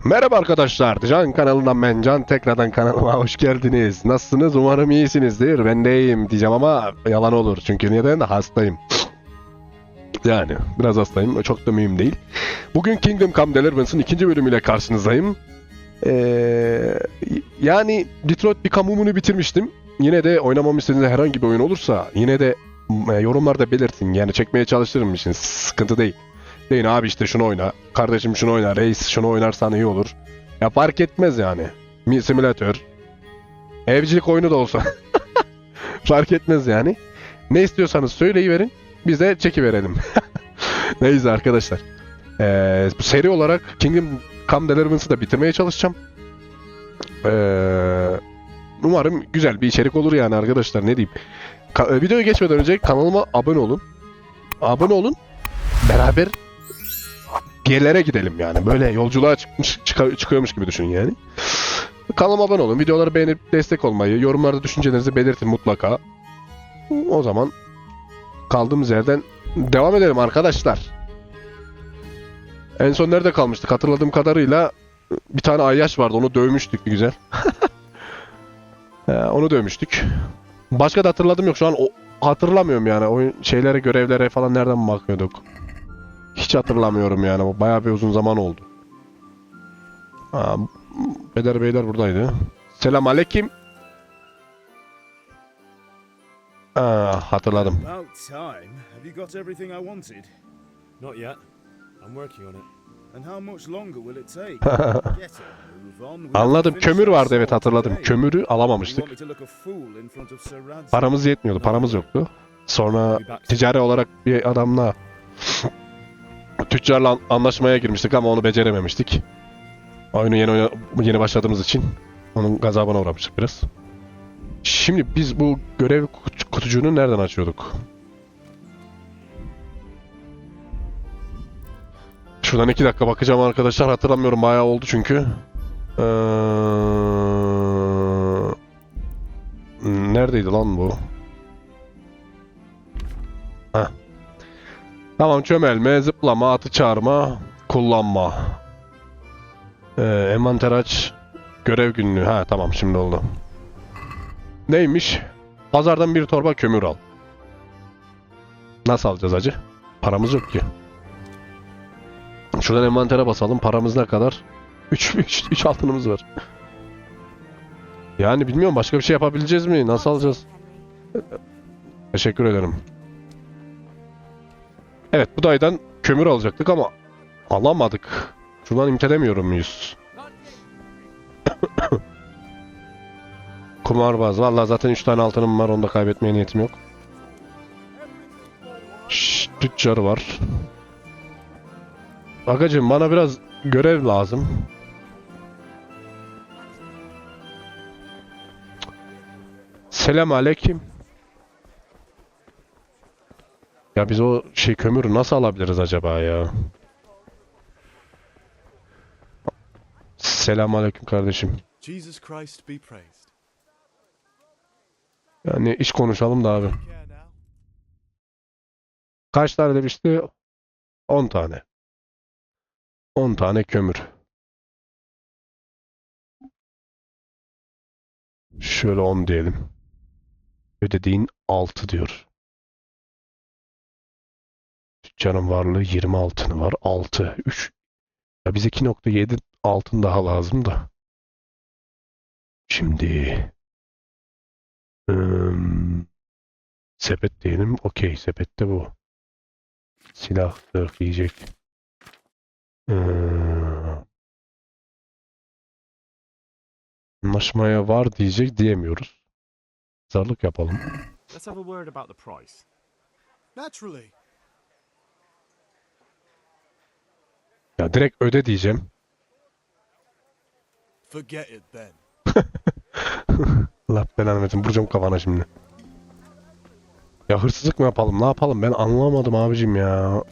Merhaba arkadaşlar, Can kanalından ben Can, tekrardan kanalıma hoş geldiniz. Nasılsınız? Umarım iyisinizdir. Ben de iyiyim diyeceğim ama yalan olur. Çünkü neden de hastayım. Yani biraz hastayım, çok da mühim değil. Bugün Kingdom Come Deliverance'ın 2. bölümüyle karşınızdayım. Yani Detroit Become'unu bitirmiştim. Yine de oynamamı istediğiniz herhangi bir oyun olursa yine de yorumlarda belirtin. Yani çekmeye çalışırım için sıkıntı değil. Deyin abi işte şunu oyna. Kardeşim şunu oyna. Reis şunu oynarsan iyi olur. Ya fark etmez yani. Simülatör. Evcilik oyunu da olsa. Fark etmez yani. Ne istiyorsanız söyleyiverin. Biz de çekiverelim. Neyse arkadaşlar. Bu seri olarak Kingdom Come Deliverance'ı da bitirmeye çalışacağım. Umarım güzel bir içerik olur yani arkadaşlar, ne diyeyim. Videoya geçmeden önce kanalıma abone olun. Abone olun. Beraber bir yerlere gidelim yani. Böyle yolculuğa çıkıyormuş gibi düşün yani. Kanalıma abone olun. Videoları beğenip destek olmayı, yorumlarda düşüncelerinizi belirtin mutlaka. O zaman kaldığımız yerden devam edelim arkadaşlar. En son nerede kalmıştık? Hatırladığım kadarıyla bir tane ayyaş vardı. Onu dövmüştük bir güzel. Onu dövmüştük. Başka da hatırladım yok. Şu an hatırlamıyorum yani. Oyun şeylere, görevlere falan nereden bakıyorduk? Hiç hatırlamıyorum yani. Bayağı bir uzun zaman oldu. Peder beyler buradaydı. Selam aleyküm. Hatırladım. Anladım. Kömür vardı, evet hatırladım. Kömürü alamamıştık. Paramız yetmiyordu. Paramız yoktu. Sonra ticari olarak bir adamla tüccarla anlaşmaya girmiştik ama onu becerememiştik. Oyunu yeni başladığımız için onun gazabına uğramıştık biraz. Şimdi biz bu görev kutucuğunu nereden açıyorduk? Şuradan 2 dakika bakacağım arkadaşlar. Hatırlamıyorum, bayağı oldu çünkü. Neredeydi lan bu? Heh. Tamam, çömelme, zıplama, atı çağırma, kullanma. Envanter aç, görev günlüğü. Ha tamam, şimdi oldu. Neymiş? Pazardan bir torba kömür al. Nasıl alacağız hacı? Paramız yok ki. Şuradan envantere basalım. Paramız ne kadar? 3 altınımız var. Yani bilmiyorum, başka bir şey yapabileceğiz mi? Nasıl alacağız? Teşekkür ederim. Evet, bu dayıdan kömür alacaktık ama alamadık. Şuradan imtelemiyor muyuz? Kumarbaz. Vallahi zaten 3 tane altınım var. Onu da kaybetmeye niyetim yok. Tüccar var. Agacığım, bana biraz görev lazım. Selam aleyküm. Ya biz o kömürü nasıl alabiliriz acaba ya? Selam aleyküm kardeşim. Jesus Christ be praised. Yani iş konuşalım da abi. Kaç tane demişti? 10 tane. 10 tane kömür. Şöyle 10 diyelim. Ödediğin 6 diyor. Tüccarın varlığı 20 altını var. 6. 3. Ya bize 2.7 altın daha lazım da. Şimdi sepet diyelim. Okey, sepette bu. Silah, zırh, yiyecek. Anlaşmaya var diyemiyoruz. Pazarlık yapalım. Let's have a word about the price. Naturally. Ya direkt öde diyeceğim. Forget it then. Allah belanı versin. Vuracağım kafana şimdi. Ya hırsızlık mı yapalım? Ne yapalım? Ben anlamadım abicim ya.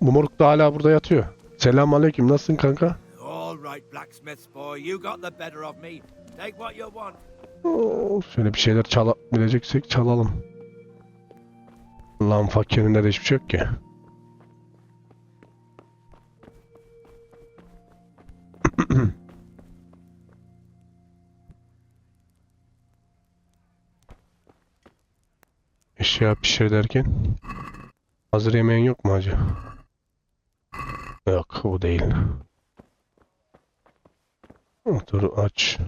Bu moruk da hala burada yatıyor. Selamünaleyküm. Nasılsın kanka? All right, blacksmith boy, you got the better of me. Take what you want. Şöyle bir şeyler çalabileceksek çalalım. Lan fakirinde de hiçbir şey yok ki. Eşya pişir derken hazır yemeğin yok mu hacı? Yok, bu değil. Dur aç.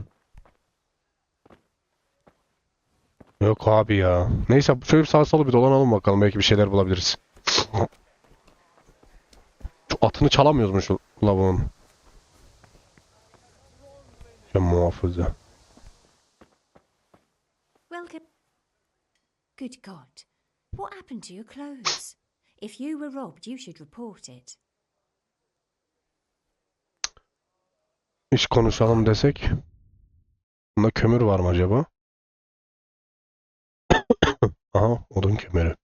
Yok abi ya. Neyse şöyle bir sağa sola bir dolanalım bakalım, belki bir şeyler bulabiliriz. Şu atını çalamıyoruz mu şu lavuğun? Ya muhafızı. Welcome. Good God. What happened to your clothes? If you were robbed, you should report it. İş konuşalım desek. Bunda kömür var mı acaba? Aha, odun kömürü.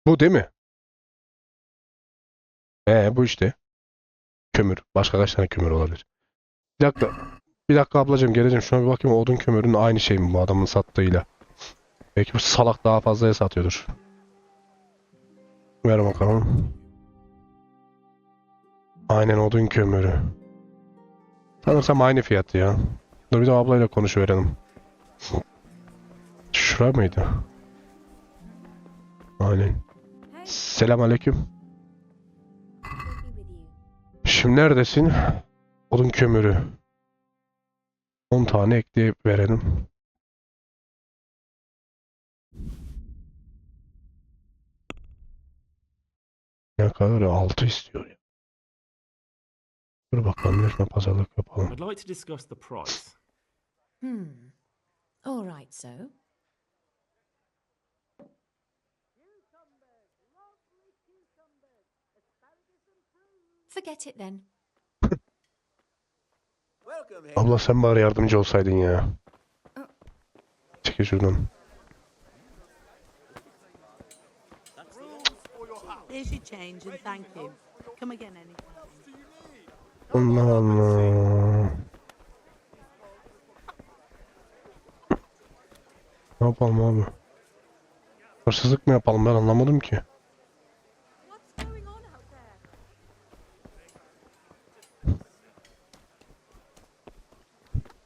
Bu değil mi? Bu işte. Kömür. Başka kaç tane kömür olabilir? Bir dakika. Bir dakika ablacığım, geleceğim. Şuna bir bakayım, odun kömürünün aynı şey mi bu adamın sattığıyla? Belki bu salak daha fazlaya satıyordur. Ver bakalım. Aynen, odun kömürü. Sanırsam aynı fiyatı ya. Dur bir de ablayla konuşuverelim. Şura mıydı? Aynen. Selamünaleyküm. Şimdi neredesin? Odun kömürü. 10 tane ekleyip verelim. Ne kadar? 6 istiyor ya. Dur bakalım, nerede pazarlık yapalım. I'd like to discuss the price. All right, so. Forget it then. Abla sen bari yardımcı olsaydın ya. Çekil şuradan. Here's your change and thank you. Come again anytime. Allah Allah. Ne yapalım abi? Hırsızlık mı yapalım, ben anlamadım ki.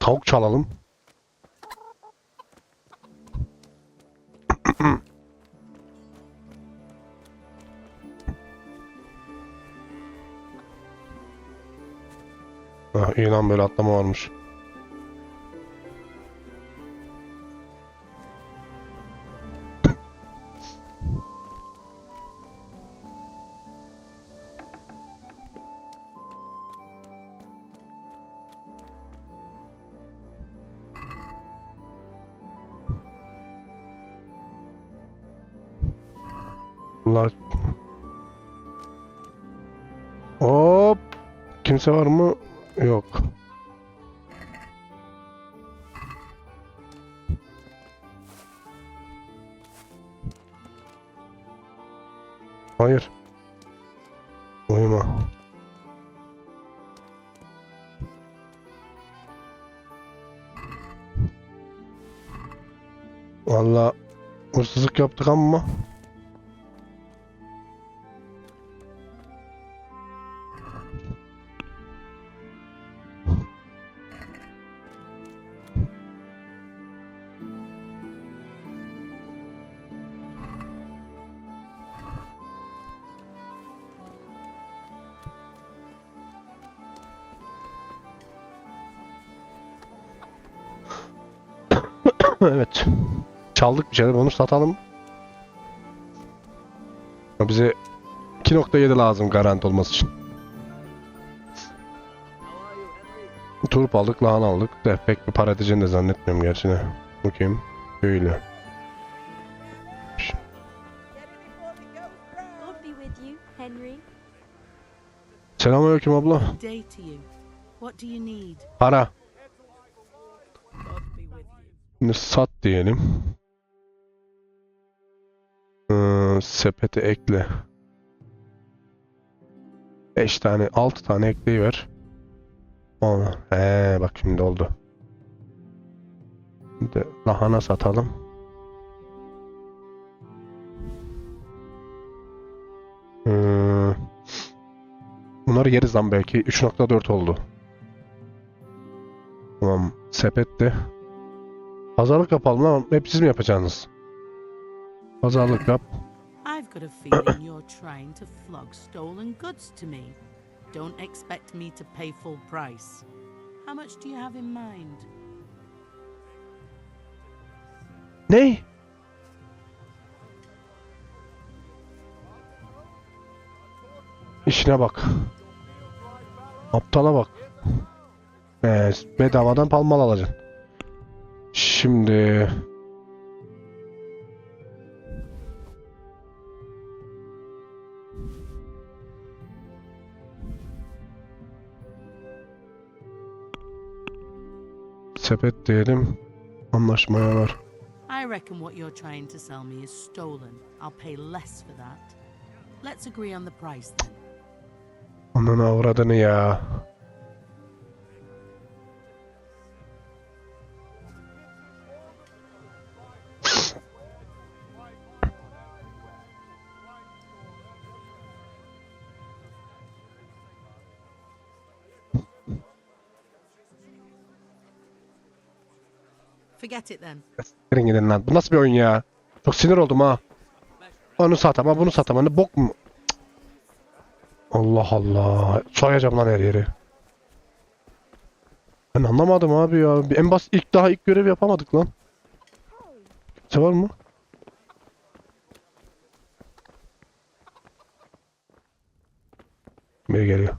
Tavuk çalalım. Ah, iyi lan, böyle atlama varmış. Bunlar... Hop! Kimse var mı? Yok. Hayır. Uyuma. Vallahi hırsızlık yaptık ama evet. Çaldık bir şeyler, onu satalım. Bize 2.7 lazım garanti olması için. Turp aldık, lahana aldık. De pek bir para edeceğini de zannetmiyorum gerçi de. Bakayım. Böyle. God be with you, Henry. Selamünaleyküm abla. Good day to you. What do you need? Para. God be with you. Şimdi sat diyelim. Sepete ekle. 5 tane, 6 tane ekleyiver. Ona. Bak şimdi oldu. Şimdi lahana satalım. Bunu Onları yeriz lan belki. 3.4 oldu. Tamam. Sepette. Pazarlık yapalım lan. Hep siz mi yapacaksınız? Pazarlık yap. I've got a feeling you're trying to flog stolen goods to me. Don't expect me to pay full price. How much do you have in mind? Ne? İşine bak. Aptala bak. Bedavadan palmal alacaksın. Şimdi... Sepet diyelim. Anlaşmaya var. I reckon what you're trying to sell me is stolen. I'll pay less for that. Let's agree on the price then. Onun avradını ya. Forget it then. Gelin gidin lan. Bu nasıl bir oyun ya? Çok sinir oldum ha. Onu sat ama bunu sat ama ne bok mu? Cık. Allah Allah. Soyacağım lan her yeri. Ben anlamadım abi ya. En basit ilk görev yapamadık lan. Kimse var mı? Biri geliyor.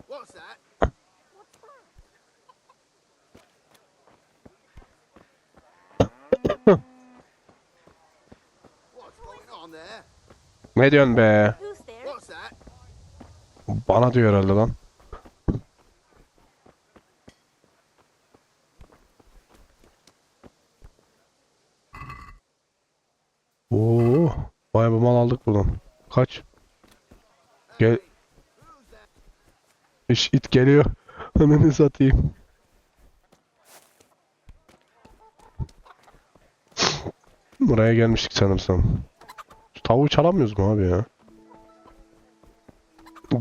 What's that? What's going on there? Ne diyorsun be? What's that? Bana diyor herhalde lan. Oo, bayağı bir mal aldık buradan. Kaç? Gel. İt geliyor. Ananı satayım. Buraya gelmiştik sanırsam. Şu tavuğu çalamıyoruz mu abi ya?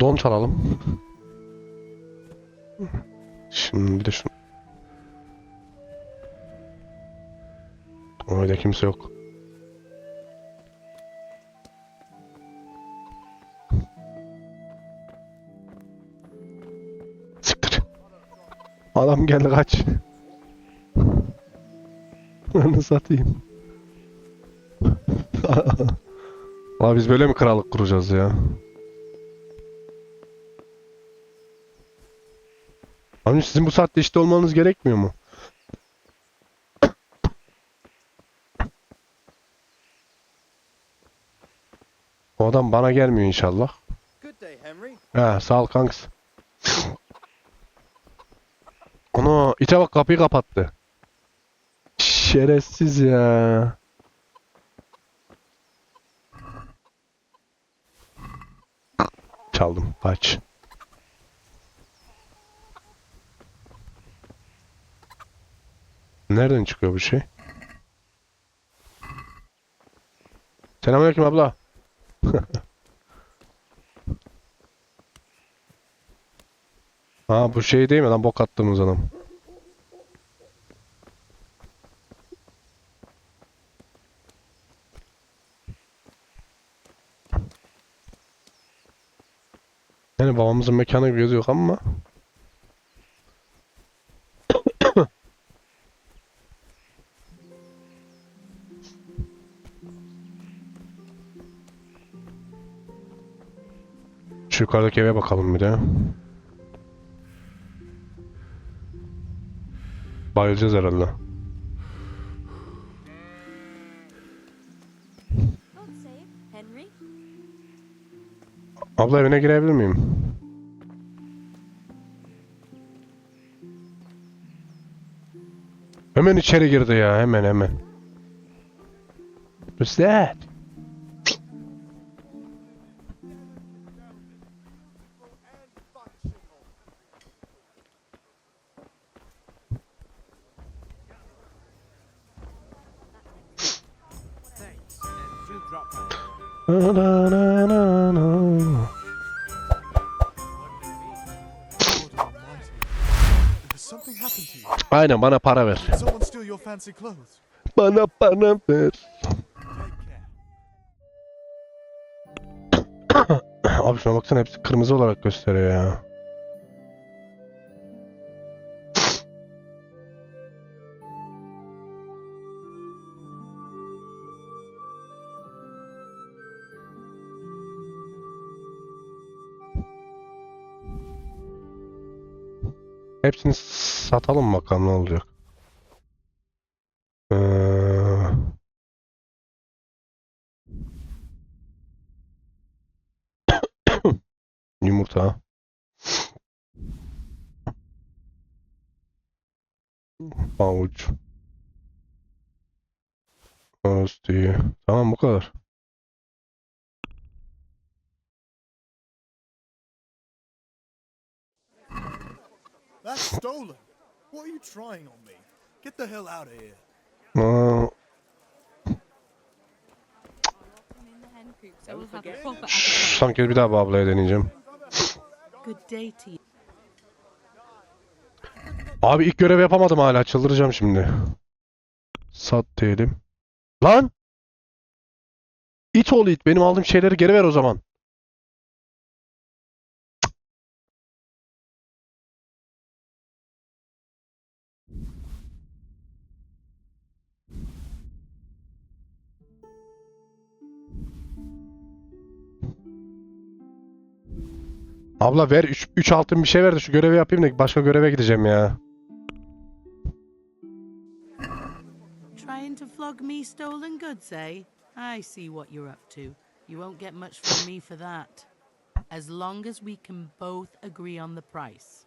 Don çalalım. Şimdi bir de şunu. Orada kimse yok. Siktir. Adam geldi kaç. Onu satayım. Abi biz böyle mi krallık kuracağız ya? Abi sizin bu saatte işte olmanız gerekmiyor mu? O adam bana gelmiyor inşallah. Good day, Henry. He sağ ol kanks. Ana ite bak kapıyı kapattı. Şerefsiz ya. Çaldım kaç. Nereden çıkıyor bu şey? Selamünaleyküm abla. Ha bu şey değil mi lan bok attığımız adam? Yani babamızın mekanı gibi gözüküyor ama şu yukarıdaki eve bakalım bir de. Bayılacağız herhalde. God save Henry. Abla evine girebilir miyim? Hemen içeri girdi ya hemen. What's that? Thanks. And do drop by. Has something happened to you? Aynen, bana para ver. Did someone steal your fancy clothes? Bana para ver. Take care. Abi şuna baksana, hepsi kırmızı olarak gösteriyor ya. Hepsini satalım bakalım ne olacak. Yumurta. Havuç. Tosti. Tamam, bu kadar. That's stolen. What are you trying on me? Get the hell out of here. Aa, sanki bir daha bu ablaya deneyeceğim. Good day to you. Abi ilk görev yapamadım hala. Çıldıracağım şimdi. Sat diyelim. Lan! İt oğlu it. Benim aldığım şeyleri geri ver o zaman. Abla ver 3 altın bir şey ver de şu görevi yapayım da başka göreve gideceğim ya. Trying to flog me stolen goods, eh? I see what you're up to. You won't get much from me for that. As long as we can both agree on the price.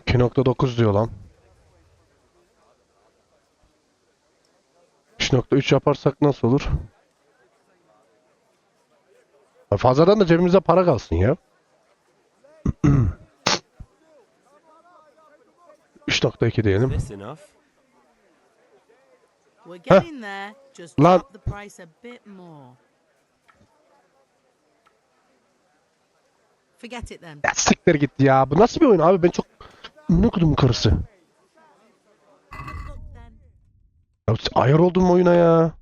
$2.9 diyor lan. 3.3 yaparsak nasıl olur? Fazladan da cebimize para kalsın ya. 3.2 diyelim. This enough? We're getting there. Just Lan. drop the price a bit more. Forget it then. Ya siktir gitti ya. Bu nasıl bir oyun abi? Ben çok... Ne kudum karısı? Look then. Ya ayar oldum oyuna ya.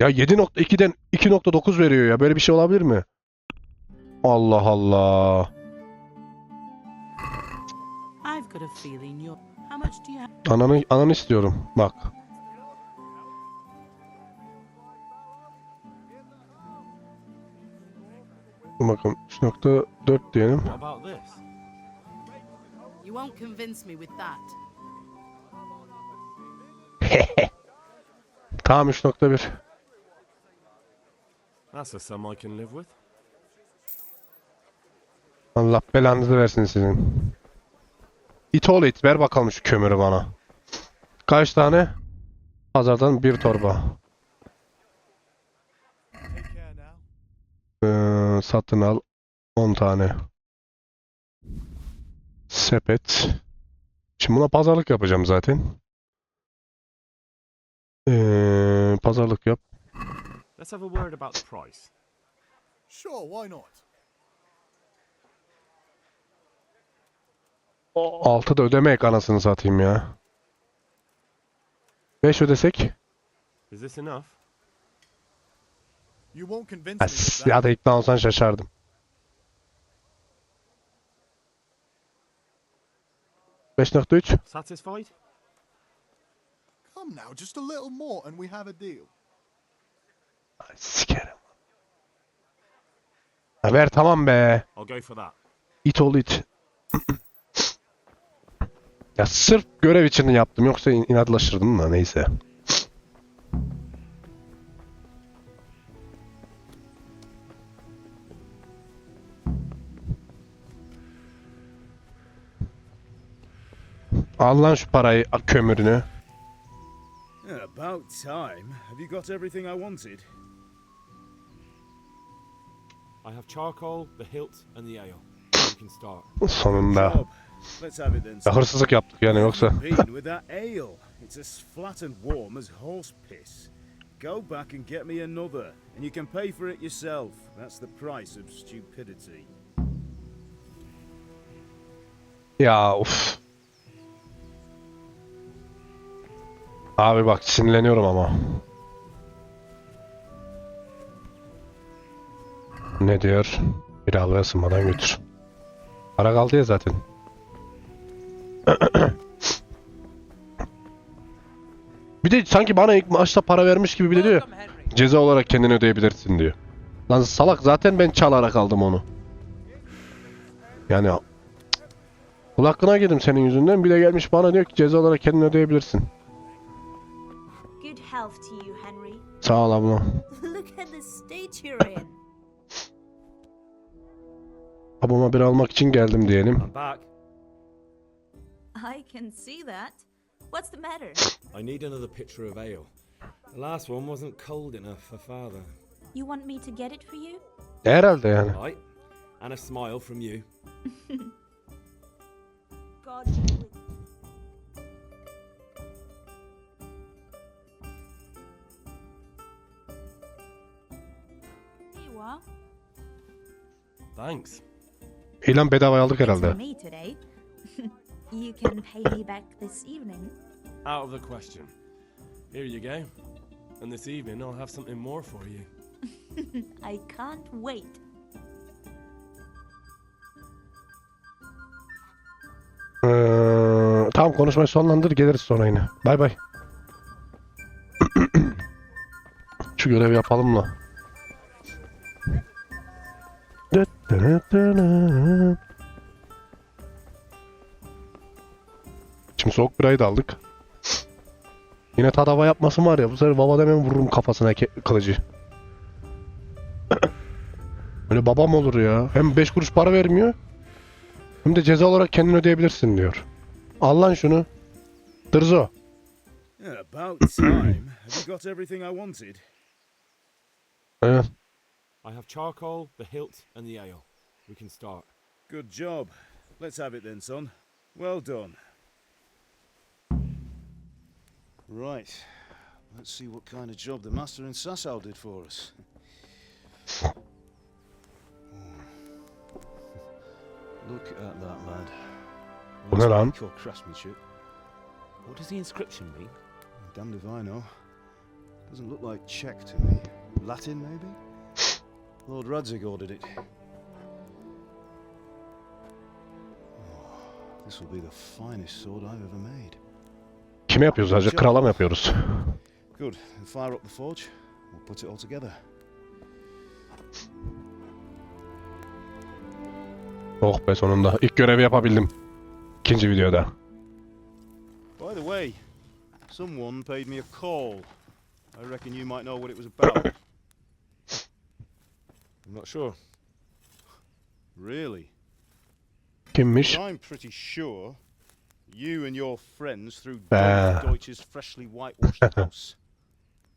Ya 7.2'den 2.9 veriyor ya. Böyle bir şey olabilir mi? Allah Allah. I've got a feeling you're. How much do you have? Ananı istiyorum. Bak. Bakın 3.4 diyelim. What about this? You won't convince me with that. Tamam 3.1. That's a sum I can live with. Allah belanızı versin sizin. İt oğlu it. Ver bakalım şu kömürü bana. Kaç tane? Pazardan bir torba. Take care now. Satın al. 10 tane. Sepet. Şimdi buna pazarlık yapacağım zaten. Pazarlık yap. Let's have a word about the price. Sure, why not? 6 da ödemek anasını satayım ya. 5 ödesek. Is this enough? You won't convince me with Ya that. da ikna olsan şaşardım. $5.3. Satisfied? Come now, just a little more and we have a deal. Ay, sikerim. Ha, ver tamam be. I'll go for that. İt oğlu it. Ya sırf görev için yaptım, yoksa inatlaşırdım da neyse. Al lan şu parayı, kömürünü. About time. Have you got everything I wanted? I have charcoal, the hilt, and the ale. You can start. Sonunda. Job. Let's have it then. Ya son. hırsızlık yaptık yani yoksa. Been with that ale. It's as flat and warm as horse piss. Go back and get me another, and you can pay for it yourself. That's the price of stupidity. Ya of. Abi bak sinirleniyorum ama. Ne diyor? Bir havaya ısınmadan götür. Para kaldı ya zaten. Bir de sanki bana ilk maçta para vermiş gibi bir de diyor. Ceza olarak kendini ödeyebilirsin diyor. Lan salak zaten ben çalarak aldım onu. Yani kul hakkına girdim senin yüzünden. Bir de gelmiş bana diyor ki ceza olarak kendini ödeyebilirsin. Good health to you, Henry. Sağ ol abla. Look at the state you're in. Abama bir almak için geldim diyelim. I'm back. I can see that. What's the matter? I need another pitcher of ale. The last one wasn't cold enough for father. You want me to get it for you? Herhalde yani. Right. And a smile from you. God be with you. Here you are. Thanks. İlan bedavaya aldık It's herhalde. on me today. You can pay me back this evening. Out of the question. Here you go. And this evening I'll have something more for you. I can't wait. Tamam konuşmayı sonlandır geliriz sonra yine. Bay bay. Şu görevi yapalım da. Şimdi soğuk birayı da aldık. Yine tadava yapması var ya bu sefer baba hemen vururum kafasına kılıcı. Öyle babam olur ya. Hem 5 kuruş para vermiyor. Hem de ceza olarak kendin ödeyebilirsin diyor. Al lan şunu. Dırzo. Yeah, about time. Have you got everything I wanted? Evet. I have charcoal, the hilt, and the ale. We can start. Good job. Let's have it then, son. Well done. Right. Let's see what kind of job the master in Sasau did for us. Look at that, lad. Bu ne lan? Called craftsmanship. What does the inscription mean? Damned if I know. Doesn't look like Czech to me. Latin, maybe? Lord Radzig ordered it. Oh, this will be the finest sword I've ever made. Kime yapıyoruz acaba? Krala mı yapıyoruz? Good. Then fire up the forge. We'll put it all together. Oh be sonunda. İlk görevi yapabildim. İkinci videoda. By the way, someone paid me a call. I reckon you might know what it was about. I'm not sure. Really? Kimmiş? I'm pretty sure you and your friends threw Ah. Deutsch's freshly whitewashed house.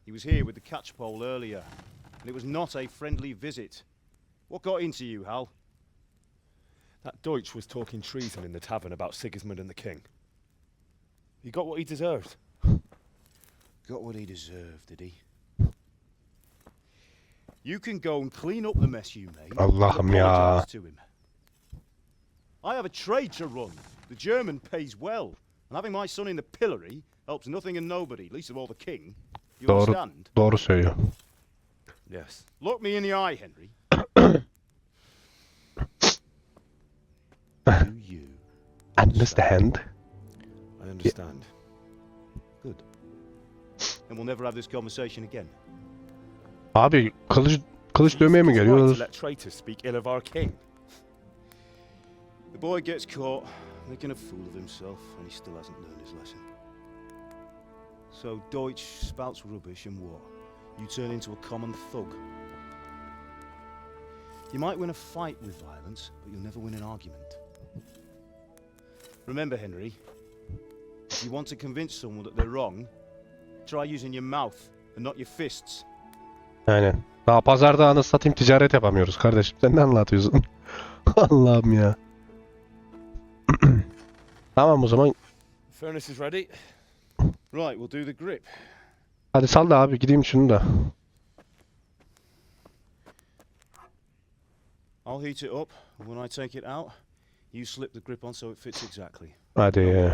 He was here with the catchpole earlier, and it was not a friendly visit. What got into you, Hal? That Deutsch was talking treason in the tavern about Sigismund and the king. He got what he deserved. Got what he deserved, did he? You can go and clean up the mess you made. Allah'ım and ya. apologise to him. I have a trade to run. The German pays well, and having my son in the pillory helps nothing and nobody, least of all the king. You Doğru, understand? doğru söylüyor. Yes. Look me in the eye, Henry. Do you Understand? I understand. Good. And we'll never have this conversation again. Abi kılıç dövmeye mi It's right geliyoruz? to let traitors speak ill of our king. The boy gets caught, making a fool of himself, and he still hasn't learned his lesson. So Deutsch spouts rubbish and war. You turn into a common thug. You might win a fight with violence, but you'll never win an argument. Remember, Henry, if you want to convince someone that they're wrong, try using your mouth and not your fists. Aynen. Daha pazarda anı satayım ticaret yapamıyoruz kardeşim. Sen ne anlatıyorsun? Allah'ım ya. Tamam o zaman. Furnace is ready. Right, we'll do the grip. Hadi sal da abi gideyim şunu da. I'll heat it up, and when I take it out, you slip the grip on so it fits exactly. Hadi.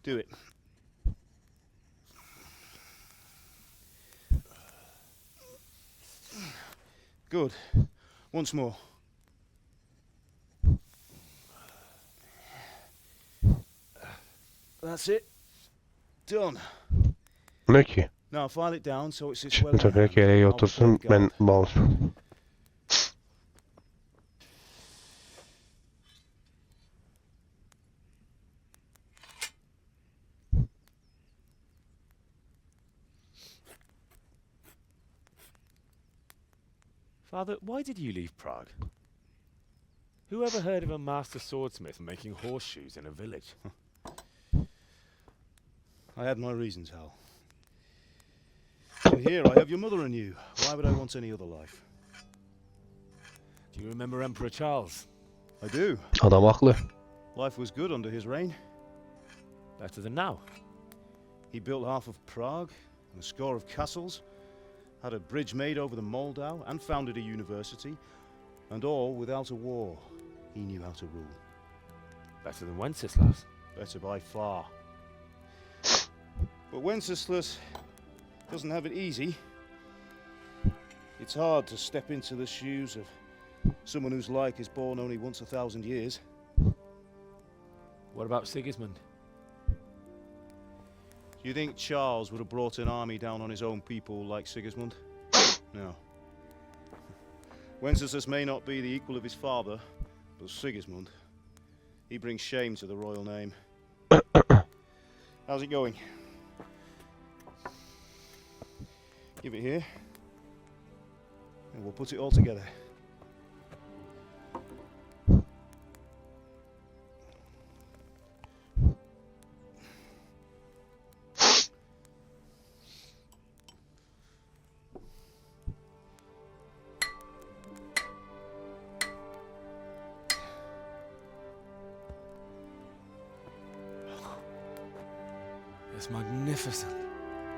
Do it. Good. Once more. That's it. Done. Ne ki? Now file it down so it sits well. Şimdi in your tabii hand. yere I'll otursun prepare the ben guard. bağlı. Father, why did you leave Prague? Who ever heard of a master swordsmith making horseshoes in a village? I had my reasons, Hal. But here I have your mother and you. Why would I want any other life? Do you remember Emperor Charles? I do. Adam haklı. Life was good under his reign. Better than now. He built half of Prague and a score of castles, had a bridge made over the Moldau, and founded a university, and all without a war. He knew how to rule. Better than Wenceslas. Better by far. But Wenceslas doesn't have it easy. It's hard to step into the shoes of someone whose like is born only once 1,000 years. What about Sigismund? Do you think Charles would have brought an army down on his own people like Sigismund? No. Wenceslas may not be the equal of his father, but Sigismund, he brings shame to the royal name. How's it going? Give it here, and we'll put it all together. It's magnificent.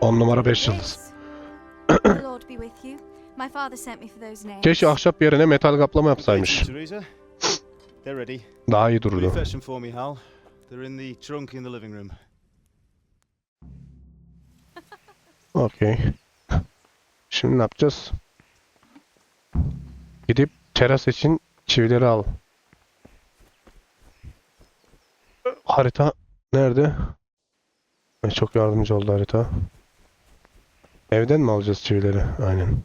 10 numara 5 yıldız. The Lord be with you. My father sent me for those nails. Keşke ahşap yerine metal kaplama yapsaymış. Teresa, they're ready. Daha iyi Will you dururdu. fetch them for me, Hal? They're in the trunk in the living room. Okey. Şimdi ne yapacağız? Gidip teras için çivileri al. Harita nerede? Çok yardımcı oldu harita. Evden mi alacağız çivileri? Aynen.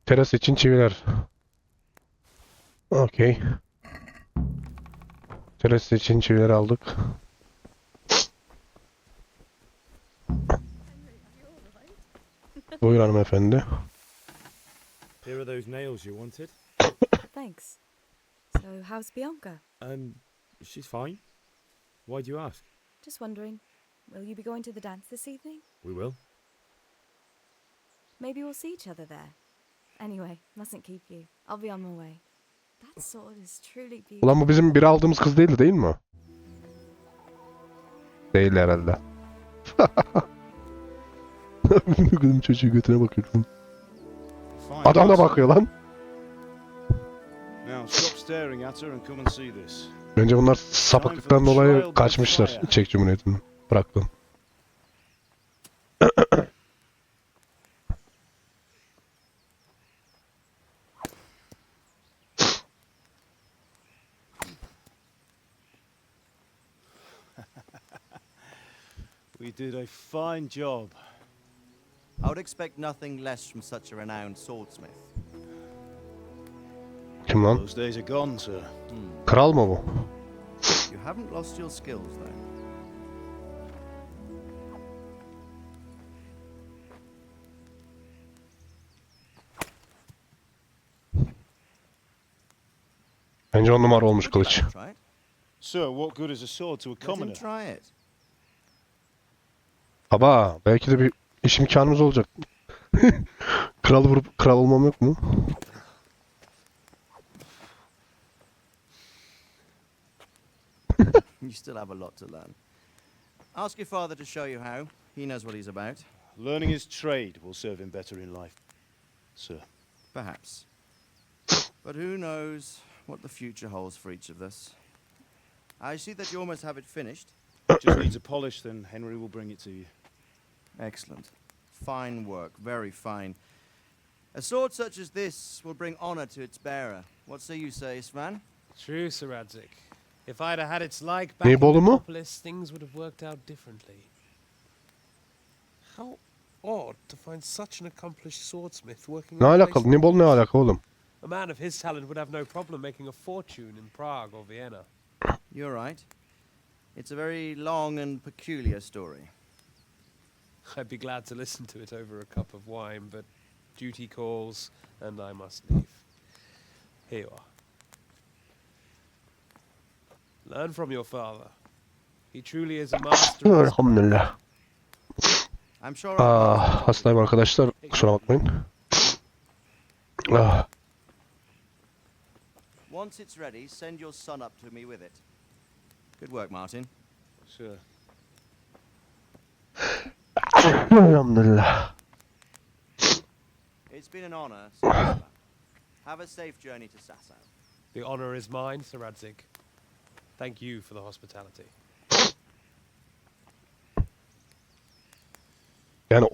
Teras için çiviler. Okey. Teras için çivileri aldık. Buyur hanımefendi. Here are those nails you wanted. Thanks. So, how's Bianca? She's fine. Why do you ask? Just wondering, will you be going to the dance this evening? We will. Maybe we'll see each other there. Anyway, mustn't keep you. I'll be on my way. That sword is truly beautiful. Ulan bu bizim bir aldığımız kız değildi değil mi? Değil herhalde. Kızım çocuğu götüne bakıyorum. Fine. Adam da bakıyor lan. Now stop staring at her and come and see this. Bence bunlar sapıklıktan dolayı kaçmışlar Çek Cumhuriyeti'nin. Bıraktım. We did a fine job. I would expect nothing less from such a renowned swordsmith. Kim lan? Those days are gone, sir. Kral mı bu? You haven't lost your skills, though. Bence 10 numara olmuş Would you kılıç. like to try it? Sir, what good is a sword to a Let him commoner? try it. Baba belki de bir iş imkanımız olacak. Kral vurup kral olmam yok mu? You still have a lot to learn. Ask your father to show you how. He knows what he's about. Learning his trade will serve him better in life, sir. Perhaps. But who knows what the future holds for each of us. I see that you almost have it finished. Just needs a polish, then Henry will bring it to you. Excellent. Fine work, very fine. A sword such as this will bring honor to its bearer. What say you, Svan? True, Sir Radzik. If I'd have had its like back Ne in bolu mu? Metropolis, things would have worked out differently. How odd to find such an accomplished swordsmith working Ne in a alakalı? place Ne bol ne alaka oğlum? A man of his talent would have no problem making a fortune in Prague or Vienna. You're right. It's a very long and peculiar story. I'd be glad to listen to it over a cup of wine, but duty calls, and I must leave. Here you are. Learn from your father. He truly is a master. of- Elhamdülillah. I'm sure Hastayım arkadaşlar. Kusura bakmayın. once it's ready, send your son up to me with it. Good work, Martin. Sir. Elhamdülillah. It's been an honor. Sir. Have a safe journey to Sasau. The honor is mine, Sir Radzik. Thank you for the hospitality. Yani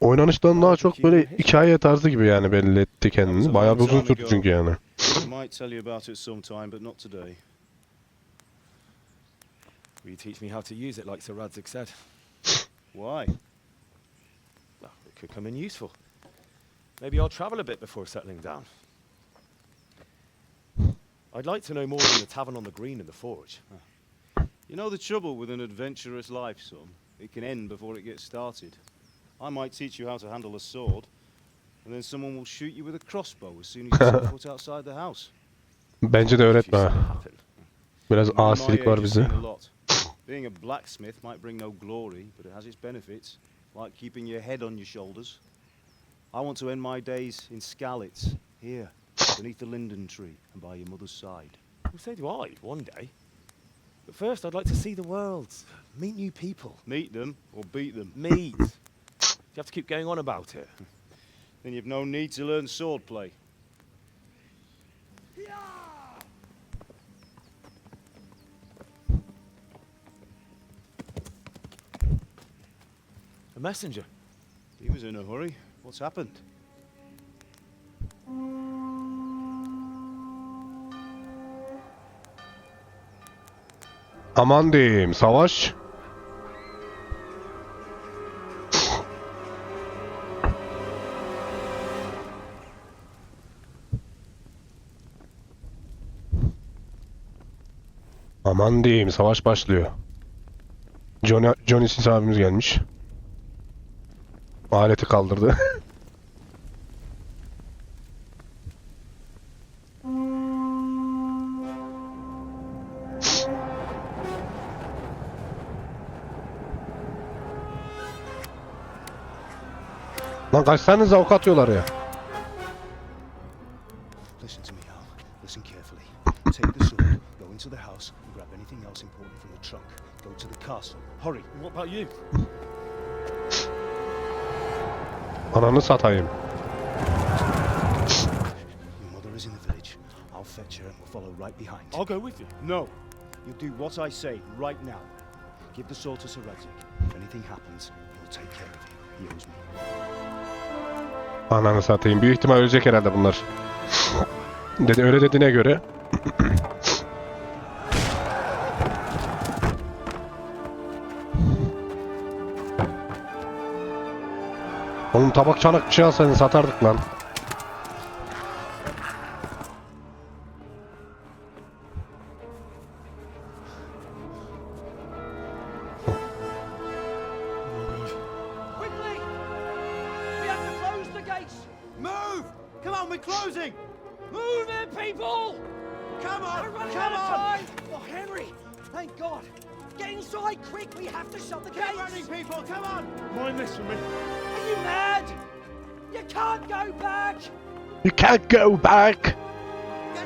oynanıştan daha çok böyle hikaye tarzı gibi yani belli etti kendini. Bayağı bir uzun sürdü çünkü yani. I might tell you about it sometime, but not today. Will you teach me how to use it like Sir Radzik said? Why? Well, it could come in useful. Maybe I'll travel a bit before settling down. I'd like to know more than the tavern on the green and the forge. You know the trouble with an adventurous life, son? It can end before it gets started. I might teach you how to handle a sword, and then someone will shoot you with a crossbow as soon as you set foot outside the house. Bence de öğretme. If you ha. see it happen. Biraz Man my asilik age var has bize. seen a lot. Being a blacksmith might bring no glory, but it has its benefits, like keeping your head on your shoulders. I want to end my days in Skalitz, here, beneath the linden tree and by your mother's side. Well, so do I, one day. But first, I'd like to see the world, meet new people. Meet them or beat them. Meet. You have to keep going on about it. Then you've no need to learn swordplay. A messenger. He was in a hurry. What's happened? Aman diyeyim savaş. Aman diyeyim savaş başlıyor. Johnny Sins abimiz gelmiş. Aleti kaldırdı. Lan kaçsanıza ok atıyorlar ya. Listen to me, Al. Listen carefully. Take the sword, go into the house, and grab anything else important from the trunk. Go to the castle. Hurry. What about you? Ananı satayım. Your mother is in the village. I'll fetch her and we'll follow right behind. I'll go with you. No. You'll do what I say right now. Give the sword to Sir Radzik. If anything happens, he'll take care of you. He owes me. Ananı satayım. Büyük ihtimal ölecek herhalde bunlar. Dedi öyle dediğine göre. Oğlum tabak çanak bir şey alsaydın satardık lan. Quickly! We have to close the gates! Move! Come on, we're closing! Move it, people! Come on! We're running Come out of on! time! Oh, Henry! Thank God! Get inside, quick! We have to shut the Get gates! running, people! Come on! Mind this for me. Are you mad? You can't go back! You can't go back. Get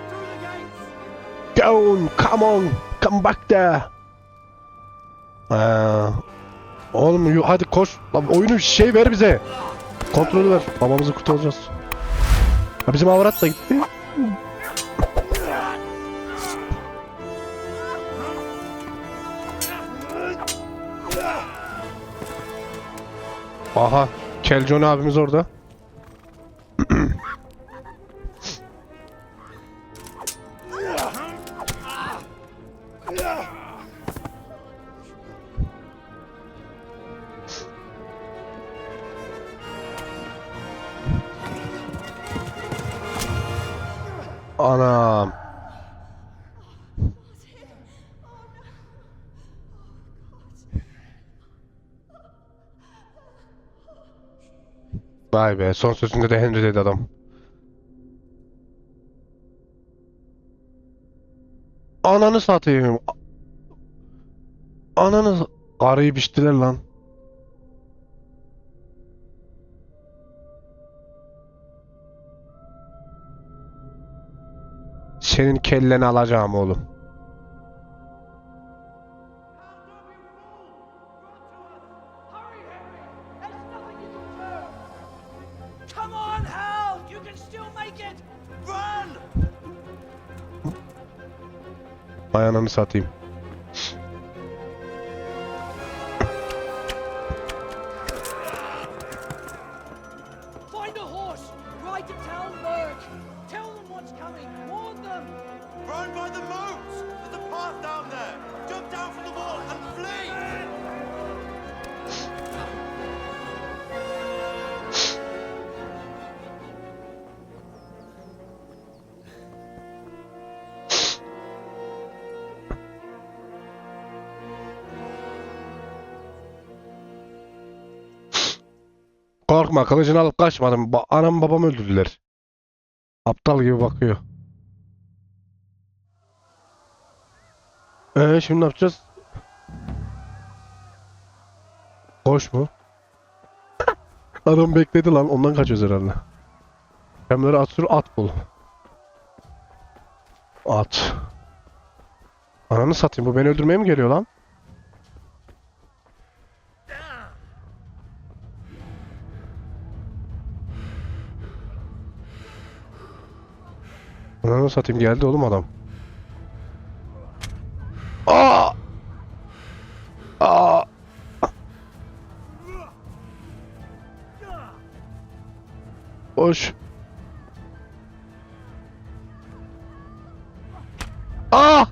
through the gates! Go on, come on, come back there. Oğlum hadi koş. Lan oyunu şey ver bize. Kontrolü ver. Babamızı kurtaracağız. Ha, bizim avrat da gitti. Aha, Keljon abimiz orada. Anam. Vay be, son sözünde de Henry dedi adam. Ananı satayım. Ananı... Karıyı biçtiler lan. Senin kelleni alacağım oğlum. Come on, Hal! You can still make it! Run! Ay ananı satayım. Find a horse! Ride to Talberg! Tell them what's coming! Warn them! Run by the moat! There's a path down there! Jump down from the wall and flee! Korkma, kılıcını alıp kaçmadım. Anam babam öldürdüler. Aptal gibi bakıyor. Şimdi ne yapacağız? Koş mu? Adam bekledi lan, ondan kaçıyoruz herhalde. Kemleri at sür, at bul. At. Ananı satayım, bu beni öldürmeye mi geliyor lan? Ananı satayım, geldi oğlum adam. Aa! Aa! Koş. Aa!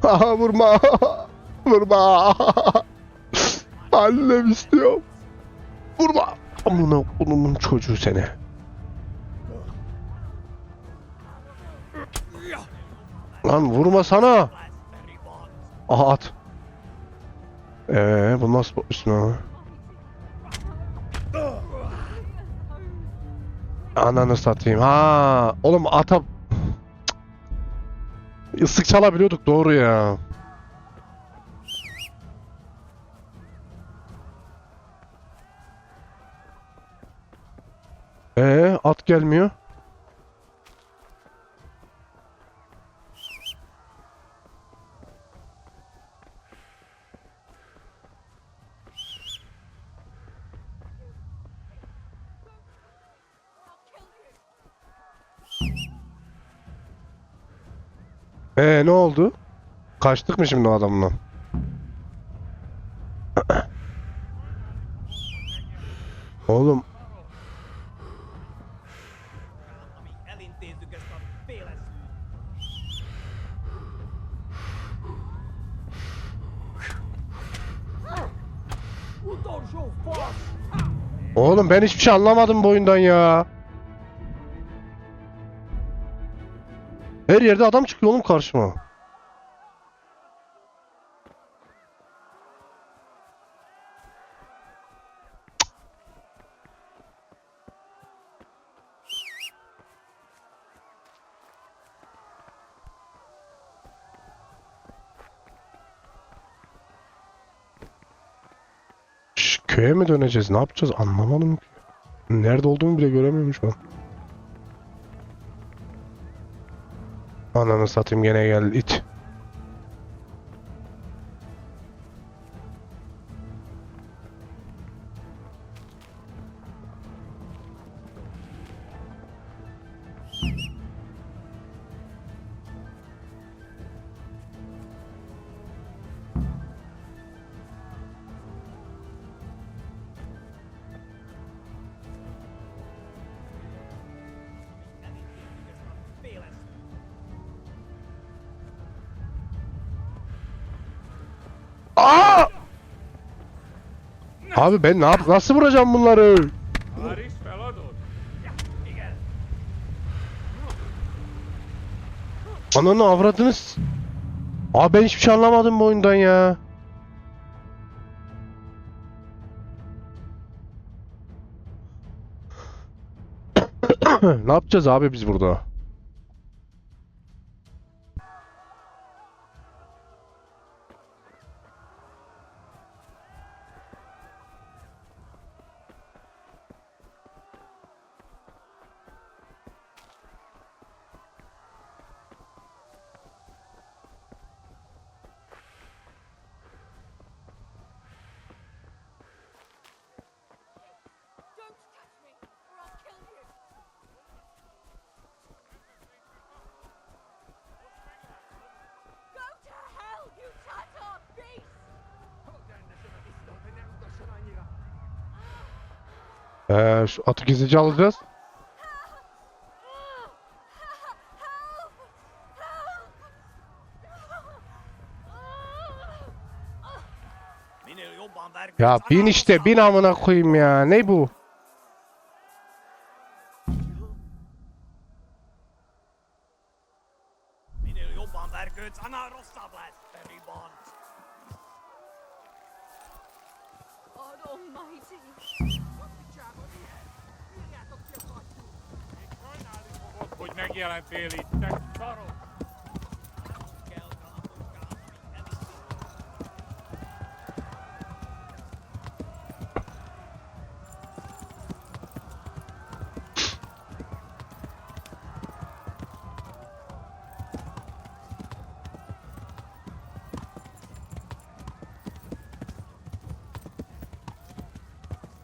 Aha, vurma. Vurma. Annem istiyor. Vurma. Amına kodumun çocuğu seni. Lan vurma sana. Aha, at. Bu nasıl üstüne? Ananı satayım. Ha, oğlum ata ıslık çalabiliyorduk, doğru ya. At gelmiyor. Ne oldu? Kaçtık mı şimdi o adamla? Oğlum. Oğlum ben hiçbir şey anlamadım bu oyundan ya. Her yerde adam çıkıyor oğlum karşıma. Köye mi döneceğiz? Ne yapacağız? Anlamadım ki. Nerede olduğumu bile göremiyorum şu an. Ananı satayım, gene geldi it. Aa! Abi ben nasıl vuracağım bunları? Ananı avradınız. Abi ben hiçbir şey anlamadım bu oyundan ya. Ne yapacağız abi biz burada? Şu atı gizlice alacağız. Ya bin işte, bin amına koyayım ya. Ne bu?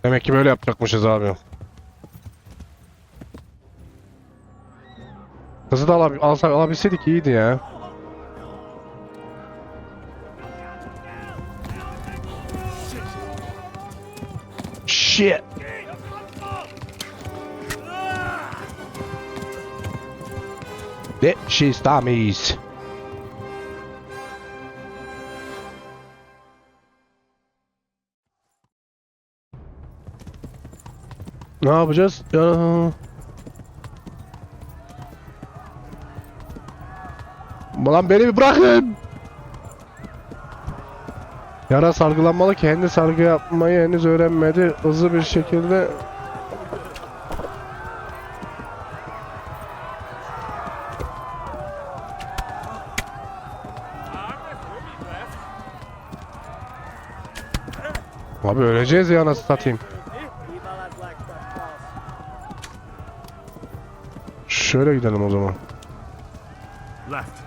Demek ki böyle yapacakmışız abi. Hızı da alabilseydik iyiydi ya. Shit. That shit's dummies. Ne yapacağız? Ya. Lan beni bir bırakın. Yara sargılanmalı, kendi sargı yapmayı henüz öğrenmedi. Hızlı bir şekilde abi öleceğiz ya, nasıl satayım. Şöyle gidelim o zaman. Left.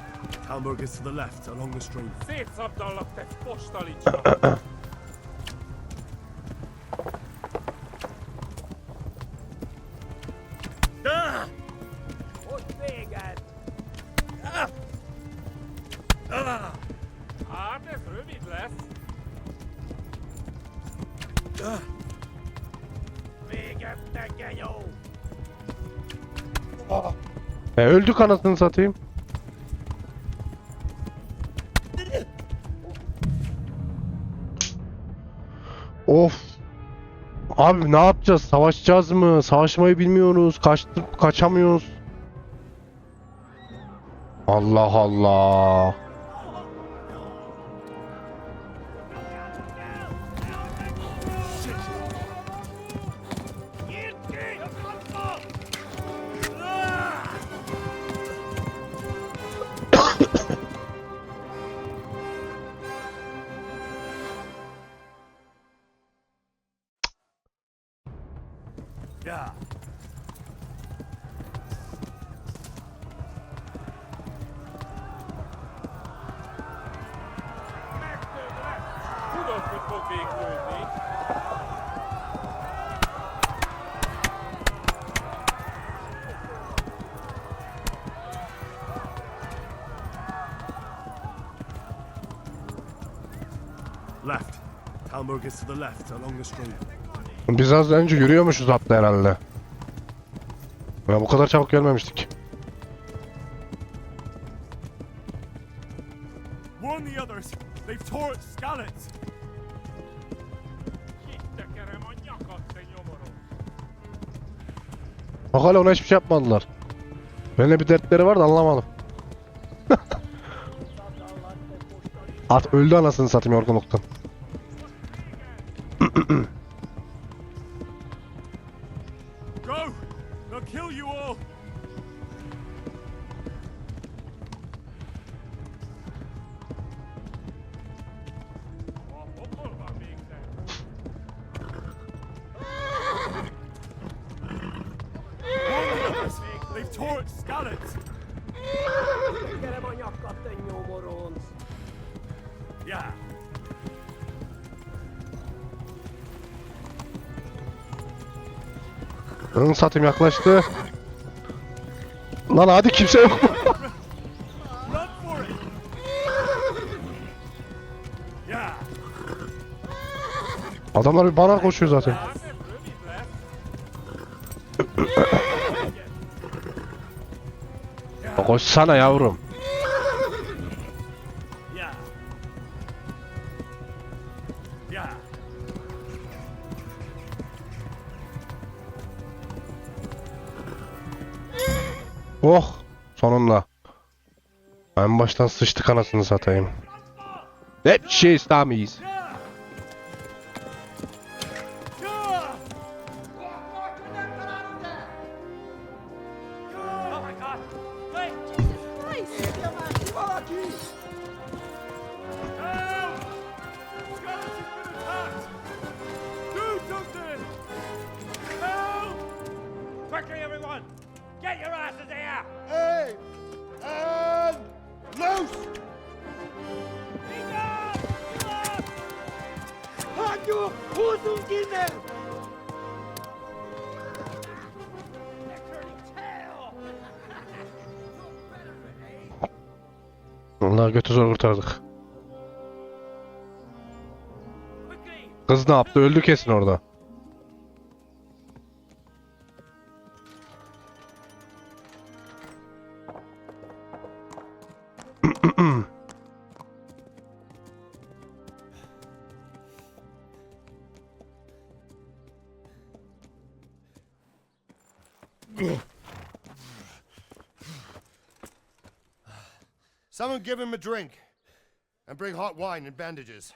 Talmberg is to the left, along the stream. Öldük anasını satayım. Of. Abi ne yapacağız? Savaşacağız mı? Savaşmayı bilmiyoruz. Kaçamıyoruz. Allah Allah. Yeah. Left. Talmor gets to the left along the stream. Biz az önce yürüyormuşuz hatta herhalde. Ya bu kadar çabuk gelmemiştik. Warn the others. They've tore its scallops. Bak hala ona hiçbir şey yapmadılar. Benimle bir dertleri var da anlamadım. At öldü anasını satayım yorgunluktan. Go! They'll kill you all. They've tore its scallops. Yeah. Onu satayım yaklaştı. Lan hadi kimse yok. Run for it. Yeah. Adamlar bir bana koşuyor zaten. Koşsana yavrum. Yeah. Yeah. Oh sonunda. En baştan sıçtık anasını satayım. Hep şey istemeyiz. Oh my God! Wait! Help! Scallops has been attacked. Do something. Help! Quickly, everyone! Get your asses here! Hey! And loose! Hangi uzun gider? Vallahi götü zor kurtardık. Kız ne yaptı? Öldü kesin orada. Someone give him a drink. And bring hot wine and bandages.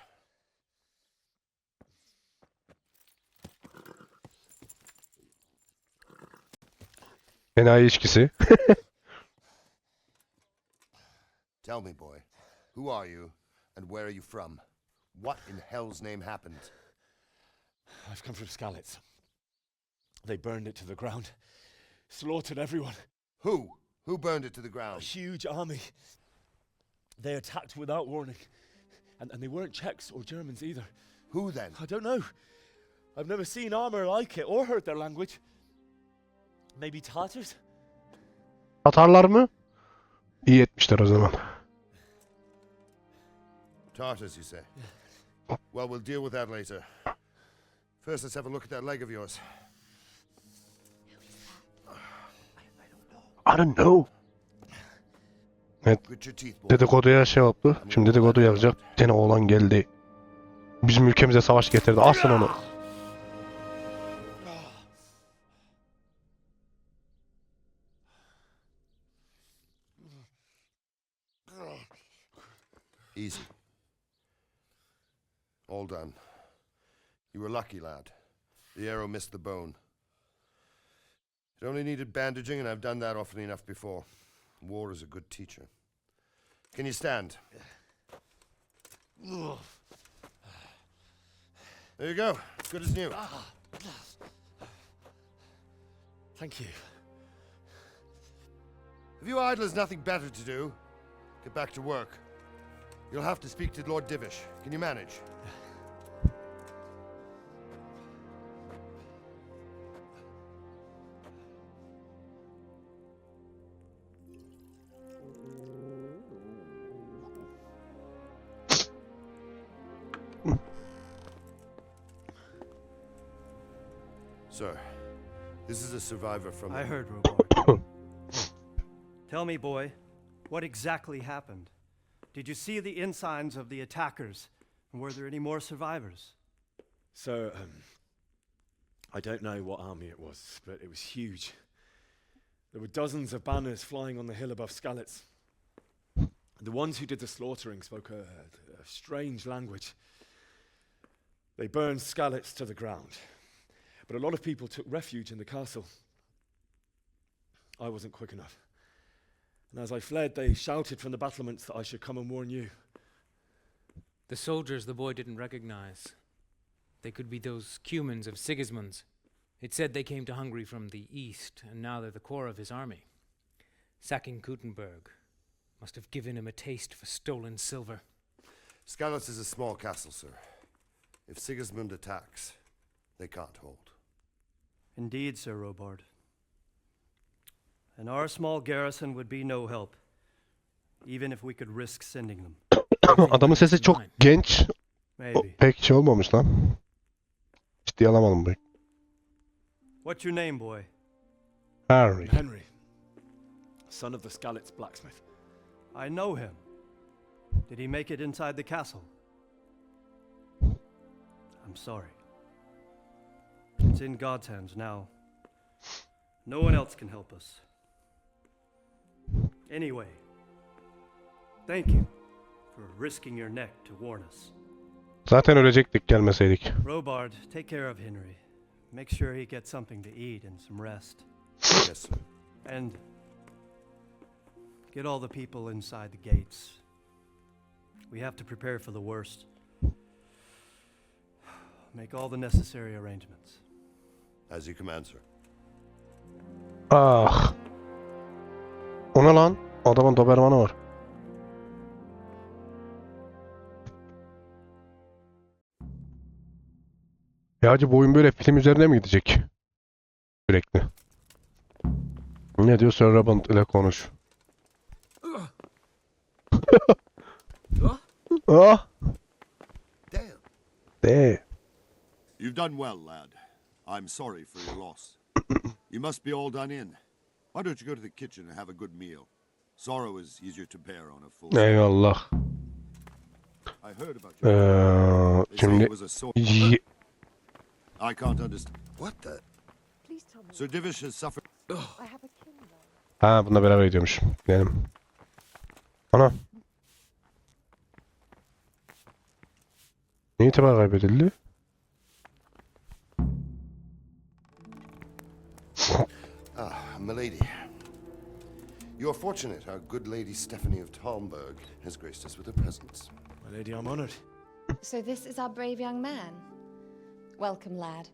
Enayi içkisi. Tell me, boy, who are you and where are you from? What in hell's name happened? I've come from Skalitz. They burned it to the ground. Slaughtered everyone. Who? Who burned it to the A ground? huge army. They attacked without warning. And they weren't Czechs or Germans either. Who then? I don't know. I've never seen armor like it or heard their language. Maybe Tatars? Tatarlar mı? İyi etmişler o zaman. Tartars, you say? Well, we'll deal with that later. First, let's have a look at that leg of yours. I don't know. Evet. Grit your teeth, boy. Dedikoduya şey yaptı. Şimdi dedikodu yazacak. Bir tane oğlan geldi. Bizim ülkemize savaş getirdi. Asın onu. Easy. All done. You were lucky, lad. The arrow missed the bone. It only needed bandaging, and I've done that often enough before. War is a good teacher. Can you stand? There you go. Good as new. Thank you. If you idlers nothing better to do, get back to work. You'll have to speak to Lord Divish. Can you manage? Sir, this is a survivor from... I heard, Robart. Tell me, boy, what exactly happened? Did you see the ensigns of the attackers? And were there any more survivors? So, I don't know what army it was, but it was huge. There were dozens of banners flying on the hill above Skalitz. The ones who did the slaughtering spoke a strange language. They burned Skalitz to the ground. But a lot of people took refuge in the castle. I wasn't quick enough. And as I fled, they shouted from the battlements that I should come and warn you. The soldiers the boy didn't recognize. They could be those Cumans of Sigismund's. It said they came to Hungary from the east, and now they're the core of his army. Sacking Gutenberg must have given him a taste for stolen silver. Skalitz is a small castle, sir. If Sigismund attacks, they can't hold. Indeed, Sir Robard. And our small garrison would be no help, even if we could risk sending them. Adamın sesi çok genç. Maybe. Pek şey olmamış lan. Ciddiye alamadım bu. What's your name, boy? Harry. Henry, son of the Skalitz blacksmith. I know him. Did he make it inside the castle? I'm sorry. It's in God's hands now. No one else can help us. Anyway, thank you for risking your neck to warn us. Zaten ölecektik gelmeseydik. Robard, take care of Henry. Make sure he gets something to eat and some rest. Yes, sir. And get all the people inside the gates. We have to prepare for the worst. Make all the necessary arrangements. As you command, sir. Ah. O ne lan? Adamın dobermanı var. Ya acaba bu oyun böyle film üzerine mi gidecek? Sürekli. Ne diyor Sir Robin ile konuş. Ah. Damn. You've done well, lad. I'm sorry for your loss. You must be all done in. Why don't you go to the kitchen and have a good meal? Sorrow is easier to bear on a full stomach. Eyvallah. I heard about you. They say Şimdi it was a sword. I can't understand. What the? Sir Divish has suffered. Ha bununla beraber gidiyormuş. Gidelim. Ana. Ne itibar kaybedildi? Ah, milady. You're fortunate our good lady Stephanie of Talmberg has graced us with her presence. My lady, I'm honored. So this is our brave young man. Welcome, lad.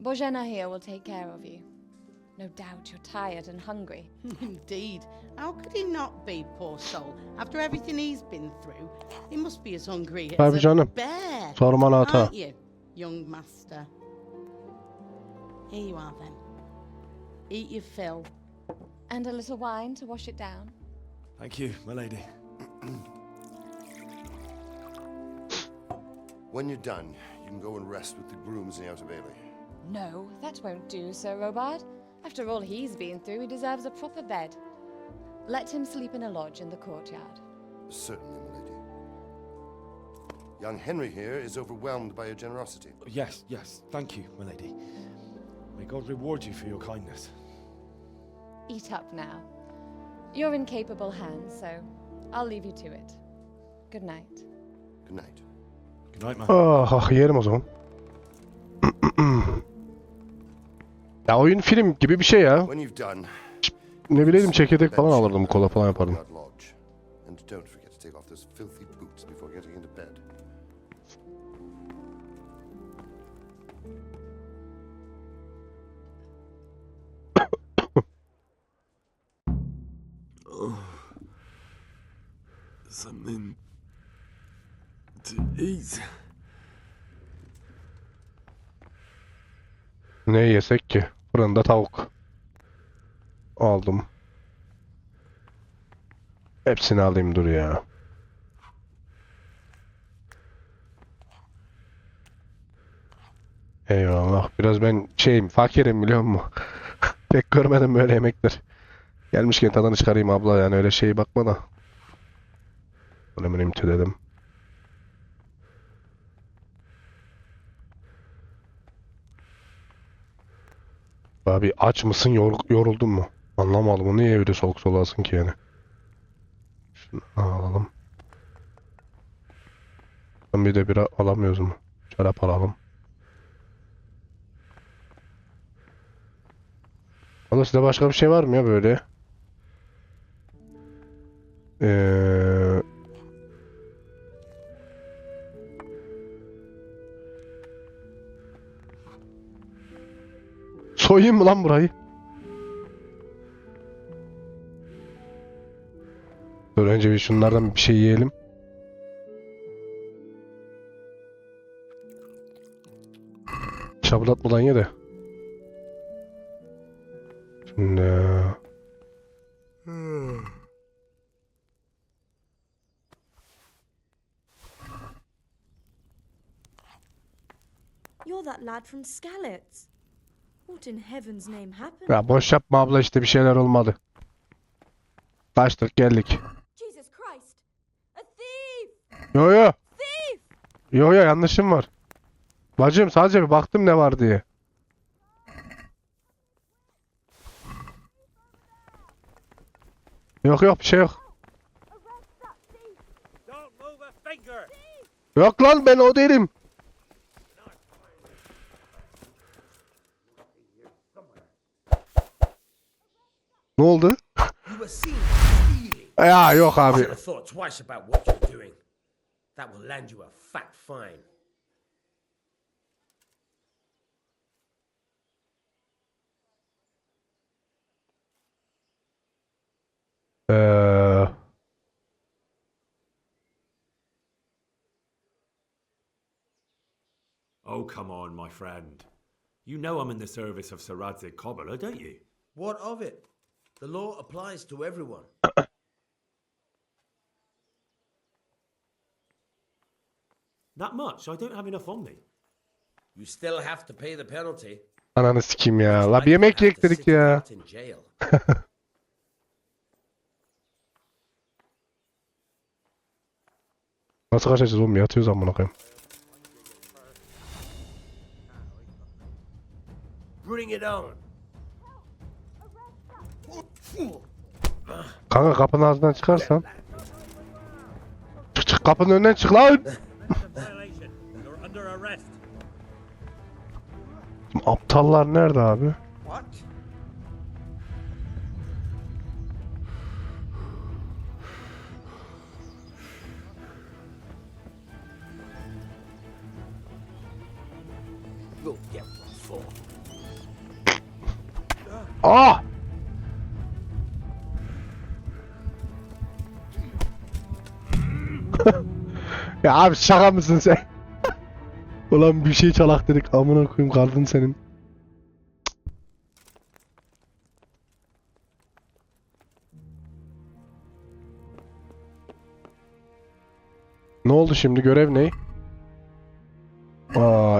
Bojana here will take care of you. No doubt you're tired and hungry. Indeed. How could he not be, poor soul? After everything he's been through, he must be as hungry as Tabii a canım. bear. Sorman hata. Aren't you, young master? Here you are, then. Eat your fill. And a little wine to wash it down. Thank you, my lady. When you're done, you can go and rest with the grooms in the Outer Bailey. No, that won't do, Sir Robard. After all he's been through, he deserves a proper bed. Let him sleep in a lodge in the courtyard. Certainly, milady. Young Henry here is overwhelmed by your generosity. Yes, yes, thank you, my lady. May God reward you for your kindness. Eat up now. You're in capable hands, so I'll leave you to it. Good night. Good night. Good night, man. Ah yerim o zaman. Ya oyun film gibi bir şey ya. When you've done, Ne bileyim çekirdek falan alırdım, kola falan yapardım. lodge. And don't forget to take off those filthy boots before getting into bed. something to eat. Ne yesek ki? Fırında tavuk. Aldım. Hepsini alayım dur ya. Eyvallah. Biraz ben fakirim biliyor musun? Pek görmedim böyle yemekler. Gelmişken tadını çıkarayım abla yani öyle bakma da. Bunu İnti dedim. Abi aç mısın yoruldun mu? Anlamadım bunu niye öyle soğuk solasın ki yani. Şunu alalım. Bir de bira alamıyoruz mu? Şarap alalım. Ama sizde başka bir şey var mı ya böyle? Soyayım mı lan burayı? Dur önce bir şunlardan bir şey yiyelim. Çablatmadan ye de. Şimdi... You're that lad from Skalitz. What in heaven's name happened? Ya boş yapma abla işte bir şeyler olmadı. Kaçtık geldik. Jesus Christ! A thief! Yo. Thief! Yo yanlışım var. Bacım sadece bir baktım ne var diye. Yok bir şey yok. Yok lan ben o değilim. Ne oldu? Ya yok abi. Thought twice about what you're doing. That will land you a fat fine. Oh, come on, my friend. You know I'm in the service of Sir Radzig Cobbler, don't you? What of it? The law applies to everyone. That much? I don't have enough on me. You still have to pay the penalty. Ananı sikeyim ya. La bir yemek yiyek dedik ya. In jail. Nasıl kaçacağız oğlum? Yatıyoruz amına koyayım. Bring it on. Kanka kapının ağzından çıkarsan. Çık kapının önünden çık lan. Aptallar nerede abi? Ah! Ya abi şaka mısın sen? Ulan bir şey çalak dedik amına koyayım kaldın senin. Ne oldu şimdi görev ne?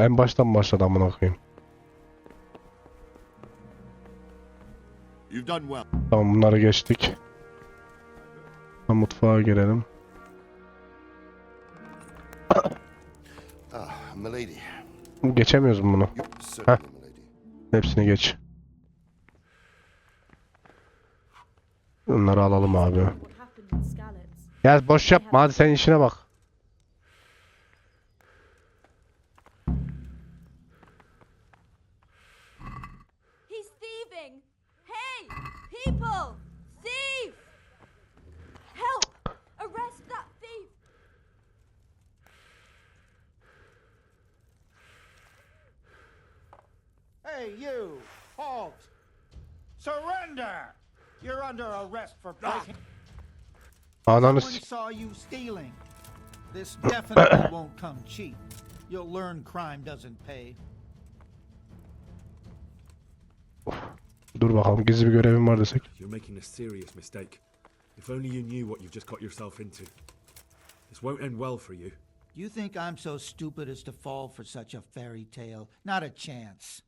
En baştan başladı amına koyayım. You've done well. Tamam bunları geçtik. Mutfağa girelim. Milady. Geçemiyoruz mu bunu? Heh. Hepsini geç. Bunları alalım abi. Ya boş yapma hadi sen işine bak. He's thieving! Hey! People! Thief! Help! Arrest that thief! Hey, you! Halt! Surrender! You're under arrest for breaking... Ananı Someone saw you stealing. This definitely won't come cheap. You'll learn crime doesn't pay. Dur bakalım, gizli bir görevim var desek. You're making a serious mistake. If only you knew what you've just got yourself into. This won't end well for you. You think I'm so stupid as to fall for such a fairy tale? Not a chance.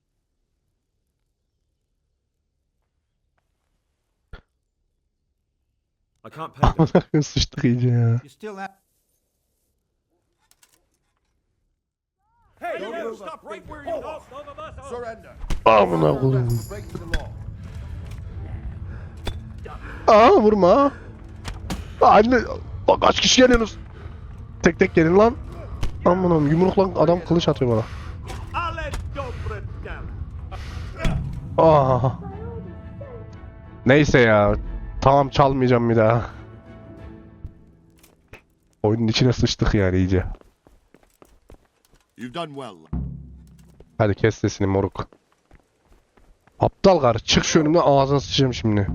I can't pay them. Sıçtık iyice ya. You still have. Hey, you stop right where you are. Surrender. Amına koyayım. Break the law. Aa, vurma. Anne, bak kaç kişi geliyorsunuz? Tek tek gelin lan. Amına yumrukla adam kılıç atıyor bana. Aa. Neyse ya. Tamam, çalmayacağım bir daha. Oyunun içine sıçtık yani iyice. You've done well. Hadi kes sesini moruk. Aptal karı, çık şu önümden, ağzına sıçacağım şimdi.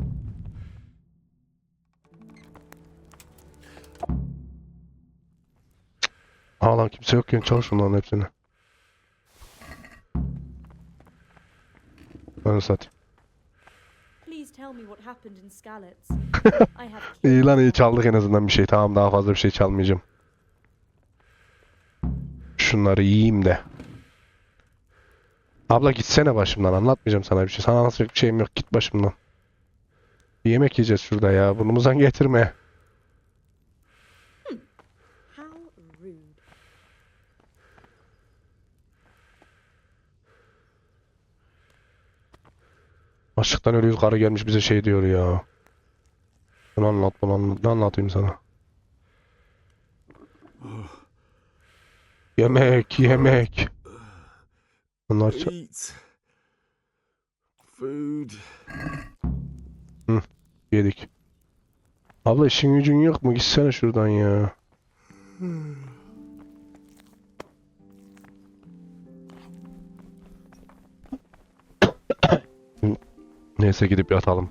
Aa lan, kimse yokken çalış onların hepsini. Ben satayım. Please tell me what happened in Skalitz. I have İyi lan, iyi çaldık en azından bir şey. Tamam, daha fazla bir şey çalmayacağım. Şunları yiyeyim de. Abla gitsene başımdan, anlatmayacağım sana bir şey. Sana anlatacak bir şeyim yok, git başımdan. Bir yemek yiyeceğiz şurada ya, burnumuzdan getirme. How rude. Açlıktan ölüyoruz, karı gelmiş bize şey diyor ya. Bunu anlat, bunu anlat. Ne anlatayım sana? Yemek, yemek. Bunlar Eat. Food. Hı, yedik. Abla işin gücün yok mu? Gitsene şuradan ya. Neyse, gidip yatalım.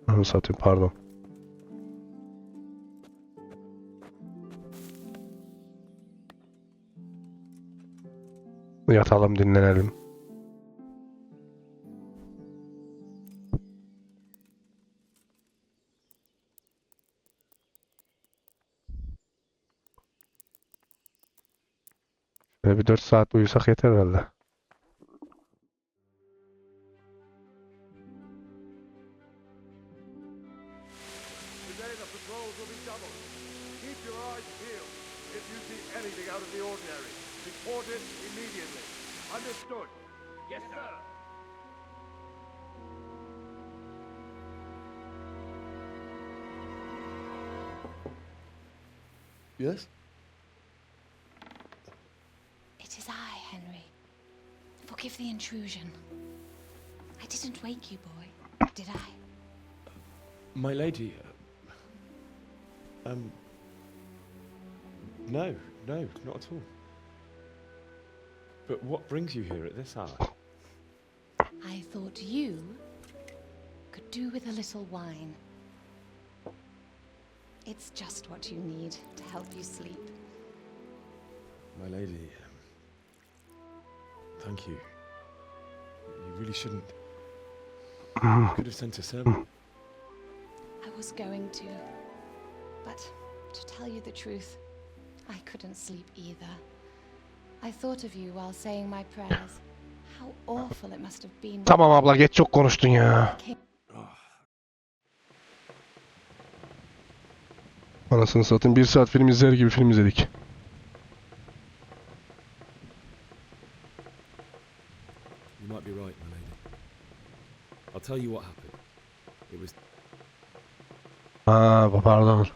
Anı satayım, pardon. Yatalım, dinlenelim. Şöyle bir 4 saat uyusak yeter herhalde. Today the patrols will be doubled. Keep your eyes peeled. If you see anything out of the ordinary, report it immediately. Understood? Yes, sir. Yes? It is I, Henry. Forgive the intrusion. I didn't wake you, boy, did I? My lady, no, not at all. But what brings you here at this hour? I thought you could do with a little wine. It's just what you need to help you sleep. My lady, thank you. You really shouldn't. You could have sent a servant. I was going to, but to tell you the truth, I couldn't sleep either. I thought of you while saying my prayers. How awful it must have been. Tamam abla, geç, çok konuştun ya. Anasını satayım, 1 saat film izler gibi film izledik. You might be right, my lady. I'll tell you what happened. It was Pardon.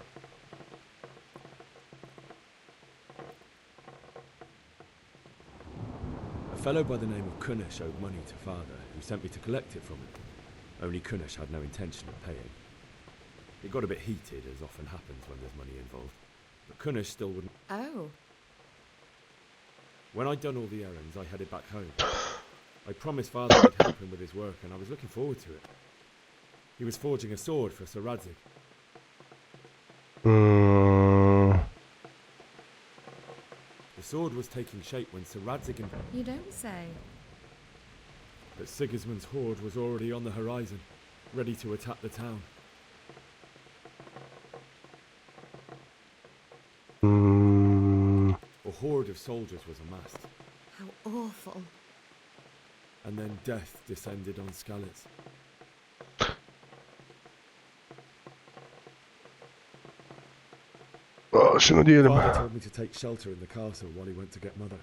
a fellow by the name of Kunish owed money to father, who sent me to collect it from him. Only Kunish had no intention of paying. It got a bit heated, as often happens when there's money involved. But Kunish still wouldn't. Oh. When I'd done all the errands, I headed back home. I promised father I'd help him with his work, and I was looking forward to it. He was forging a sword for Sir Radzig. The sword was taking shape when Sir Radzig and... You don't say. But Sigismund's horde was already on the horizon, ready to attack the town. A horde of soldiers was amassed. How awful. And then death descended on Skalitz. Şunu diyelim. Father told me to take shelter in the castle while he went to get Mother.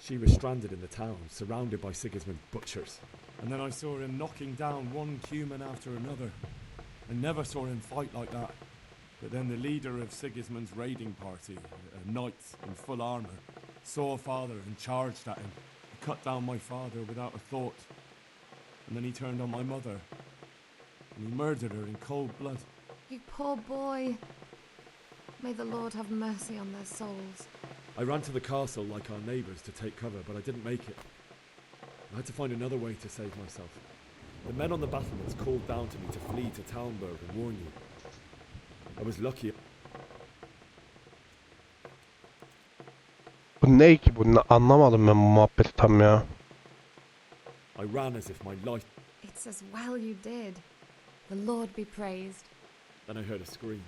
She was stranded in the town, surrounded by Sigismund's butchers. And then I saw him knocking down one human after another. I never saw him fight like that. But then the leader of Sigismund's raiding party, a knight in full armour, saw Father and charged at him. He cut down my father without a thought. And then he turned on my mother. And he murdered her in cold blood. You poor boy. May the Lord have mercy on their souls. I ran to the castle like our neighbours to take cover, but I didn't make it. I had to find another way to save myself. The men on the battlements called down to me to flee to Talmberg and warn you. I was lucky. Bu ne ki bu? Anlamadım ben bu muhabbeti tam ya. I ran as if my life... It's as well you did. The Lord be praised. Then I heard a scream.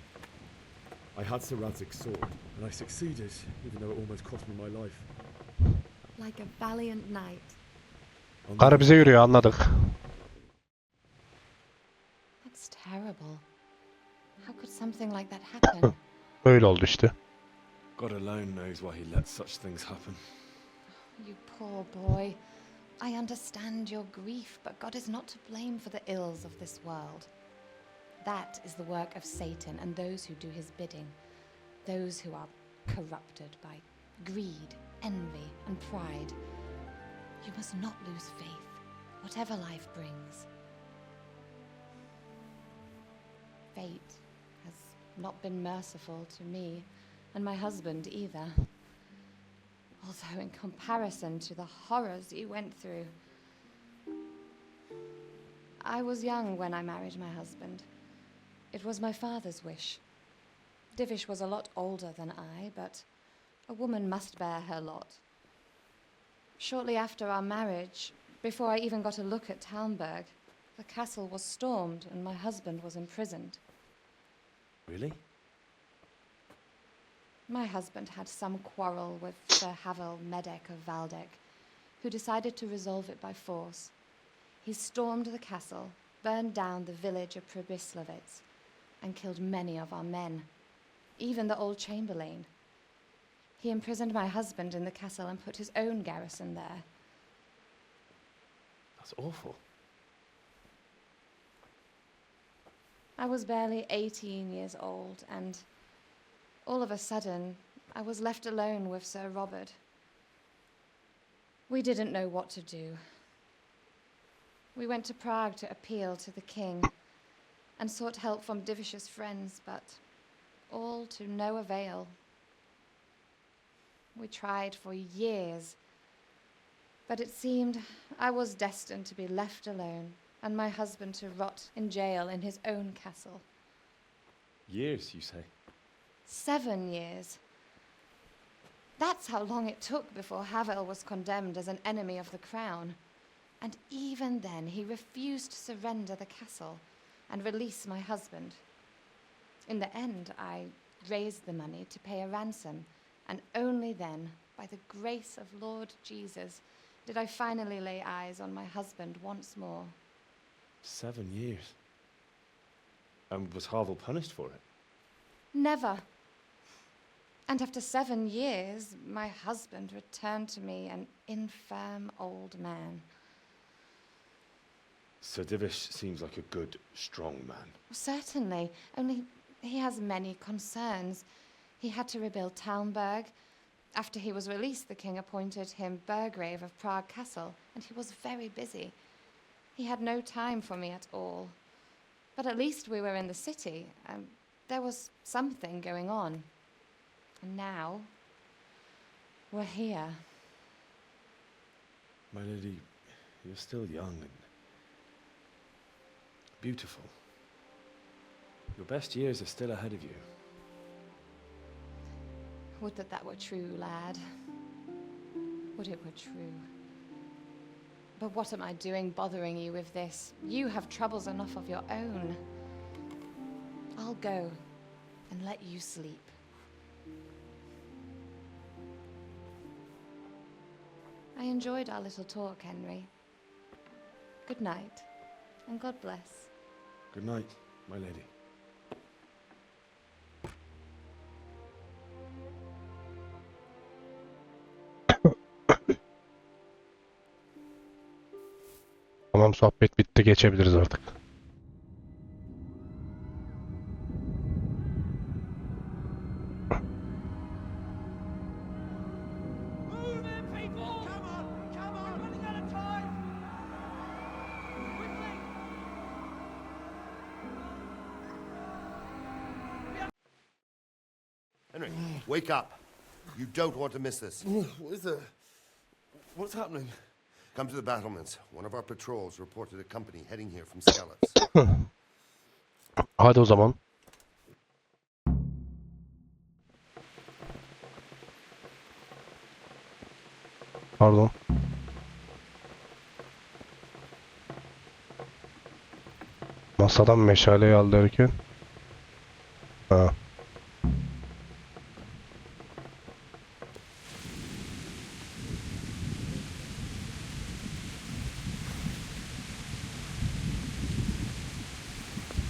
I had Sir Radzig's sword, and I succeeded, even though it almost cost me my life. Like a valiant knight. Karı bize yürüyor, anladık. That's terrible. How could something like that happen? Öyle oldu işte. God alone knows why he lets such things happen. You poor boy. I understand your grief, but God is not to blame for the ills of this world. That is the work of Satan and those who do his bidding. Those who are corrupted by greed, envy, and pride. You must not lose faith, whatever life brings. Fate has not been merciful to me, and my husband either. Although in comparison to the horrors you went through. I was young when I married my husband. It was my father's wish. Divish was a lot older than I, but a woman must bear her lot. Shortly after our marriage, before I even got a look at Talmberg, the castle was stormed and my husband was imprisoned. Really? My husband had some quarrel with Sir Havel Medek of Valdek, who decided to resolve it by force. He stormed the castle, burned down the village of Pribyslavitz, and killed many of our men, even the old chamberlain. He imprisoned my husband in the castle and put his own garrison there. That's awful. I was barely 18 years old, and all of a sudden, I was left alone with Sir Robert. We didn't know what to do. We went to Prague to appeal to the king and sought help from Divish's friends, but all to no avail. We tried for years, but it seemed I was destined to be left alone and my husband to rot in jail in his own castle. Years, you say? 7 years. That's how long it took before Havel was condemned as an enemy of the crown. And even then, he refused to surrender the castle and release my husband. In the end, I raised the money to pay a ransom, and only then, by the grace of Lord Jesus, did I finally lay eyes on my husband once more. 7 years. And was Havel punished for it? Never. And after 7 years, my husband returned to me an infirm old man. Sir Divish seems like a good, strong man. Certainly, only he has many concerns. He had to rebuild Talmberg. After he was released, the king appointed him Burgrave of Prague Castle, and he was very busy. He had no time for me at all. But at least we were in the city, and there was something going on. And now, we're here. My lady, you're still young and beautiful. Your best years are still ahead of you. Would that were true, lad. Would it were true. But what am I doing bothering you with this? You have troubles enough of your own. I'll go and let you sleep. I enjoyed our little talk, Henry. Good night, and God bless. Good night, my lady. Tamam, sohbet bitti, geçebiliriz artık. Henry, wake up. You don't want to miss this. What is it? What's happening? Come to the battlements. One of our patrols reported a company heading here from Scallops. Hadi o zaman. Pardon. Masadan meşaleyi al derken. Ha.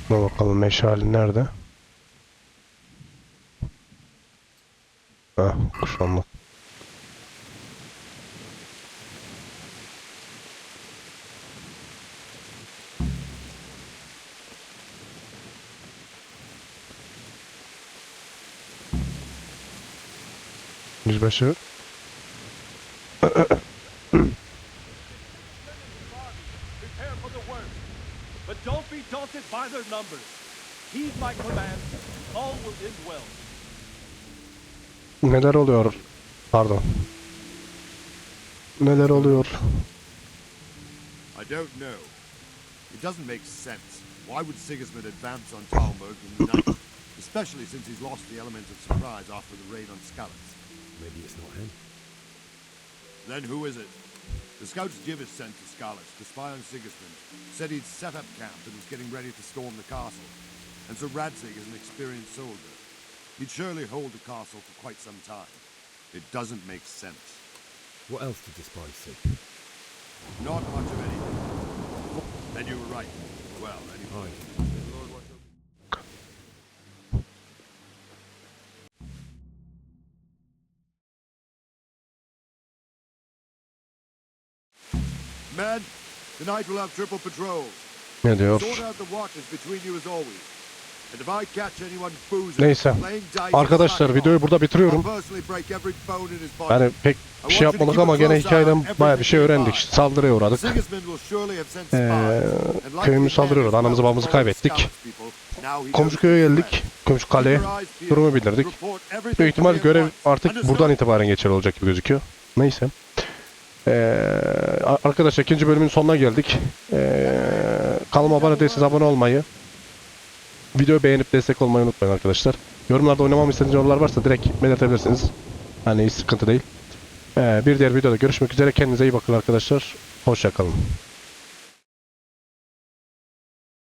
Bakalım meşale nerede? Ha, kuşanlık. Yüzbaşı. But don't be daunted by their numbers. Heed my command. All will end well. Neler oluyor? Pardon. Neler oluyor? I don't know. It doesn't make sense. Why would Sigismund advance on Talmberg in the night? Especially since he's lost the element of surprise after the raid on Scallops. Maybe it's not him. Then who is it? The scouts Gibbous sent to Scallops to spy on Sigismund said he'd set up camp and was getting ready to storm the castle. And so Radzig is an experienced soldier. He'd surely hold the castle for quite some time. It doesn't make sense. What else did the spies see? Not much of anything. Then you were right. Well, anyway. Men, tonight we'll have triple patrols. Ne diyor? Sort out the watches between you as always. And if I catch anyone boozing, Neyse. playing dice, Arkadaşlar videoyu burada bitiriyorum. I'll personally break every bone in his body. Yani pek bir şey yapmadık ama gene hikayeden bayağı bir şey öğrendik. Saldırıya uğradık. Köyümüz saldırıyor. Anamızı babamızı kaybettik. Komşu köye geldik. Komşu kaleye. Durumu bildirdik. Büyük ihtimal görev artık buradan itibaren geçerli olacak gibi gözüküyor. Neyse. Arkadaşlar 2. bölümün sonuna geldik. Kanalıma abone değilseniz abone olmayı, videoyu beğenip destek olmayı unutmayın arkadaşlar. Yorumlarda oynamamı istediğiniz yorumlar varsa direkt belirtebilirsiniz. Hani hiç sıkıntı değil. Bir diğer videoda görüşmek üzere. Kendinize iyi bakın arkadaşlar. Hoşça kalın.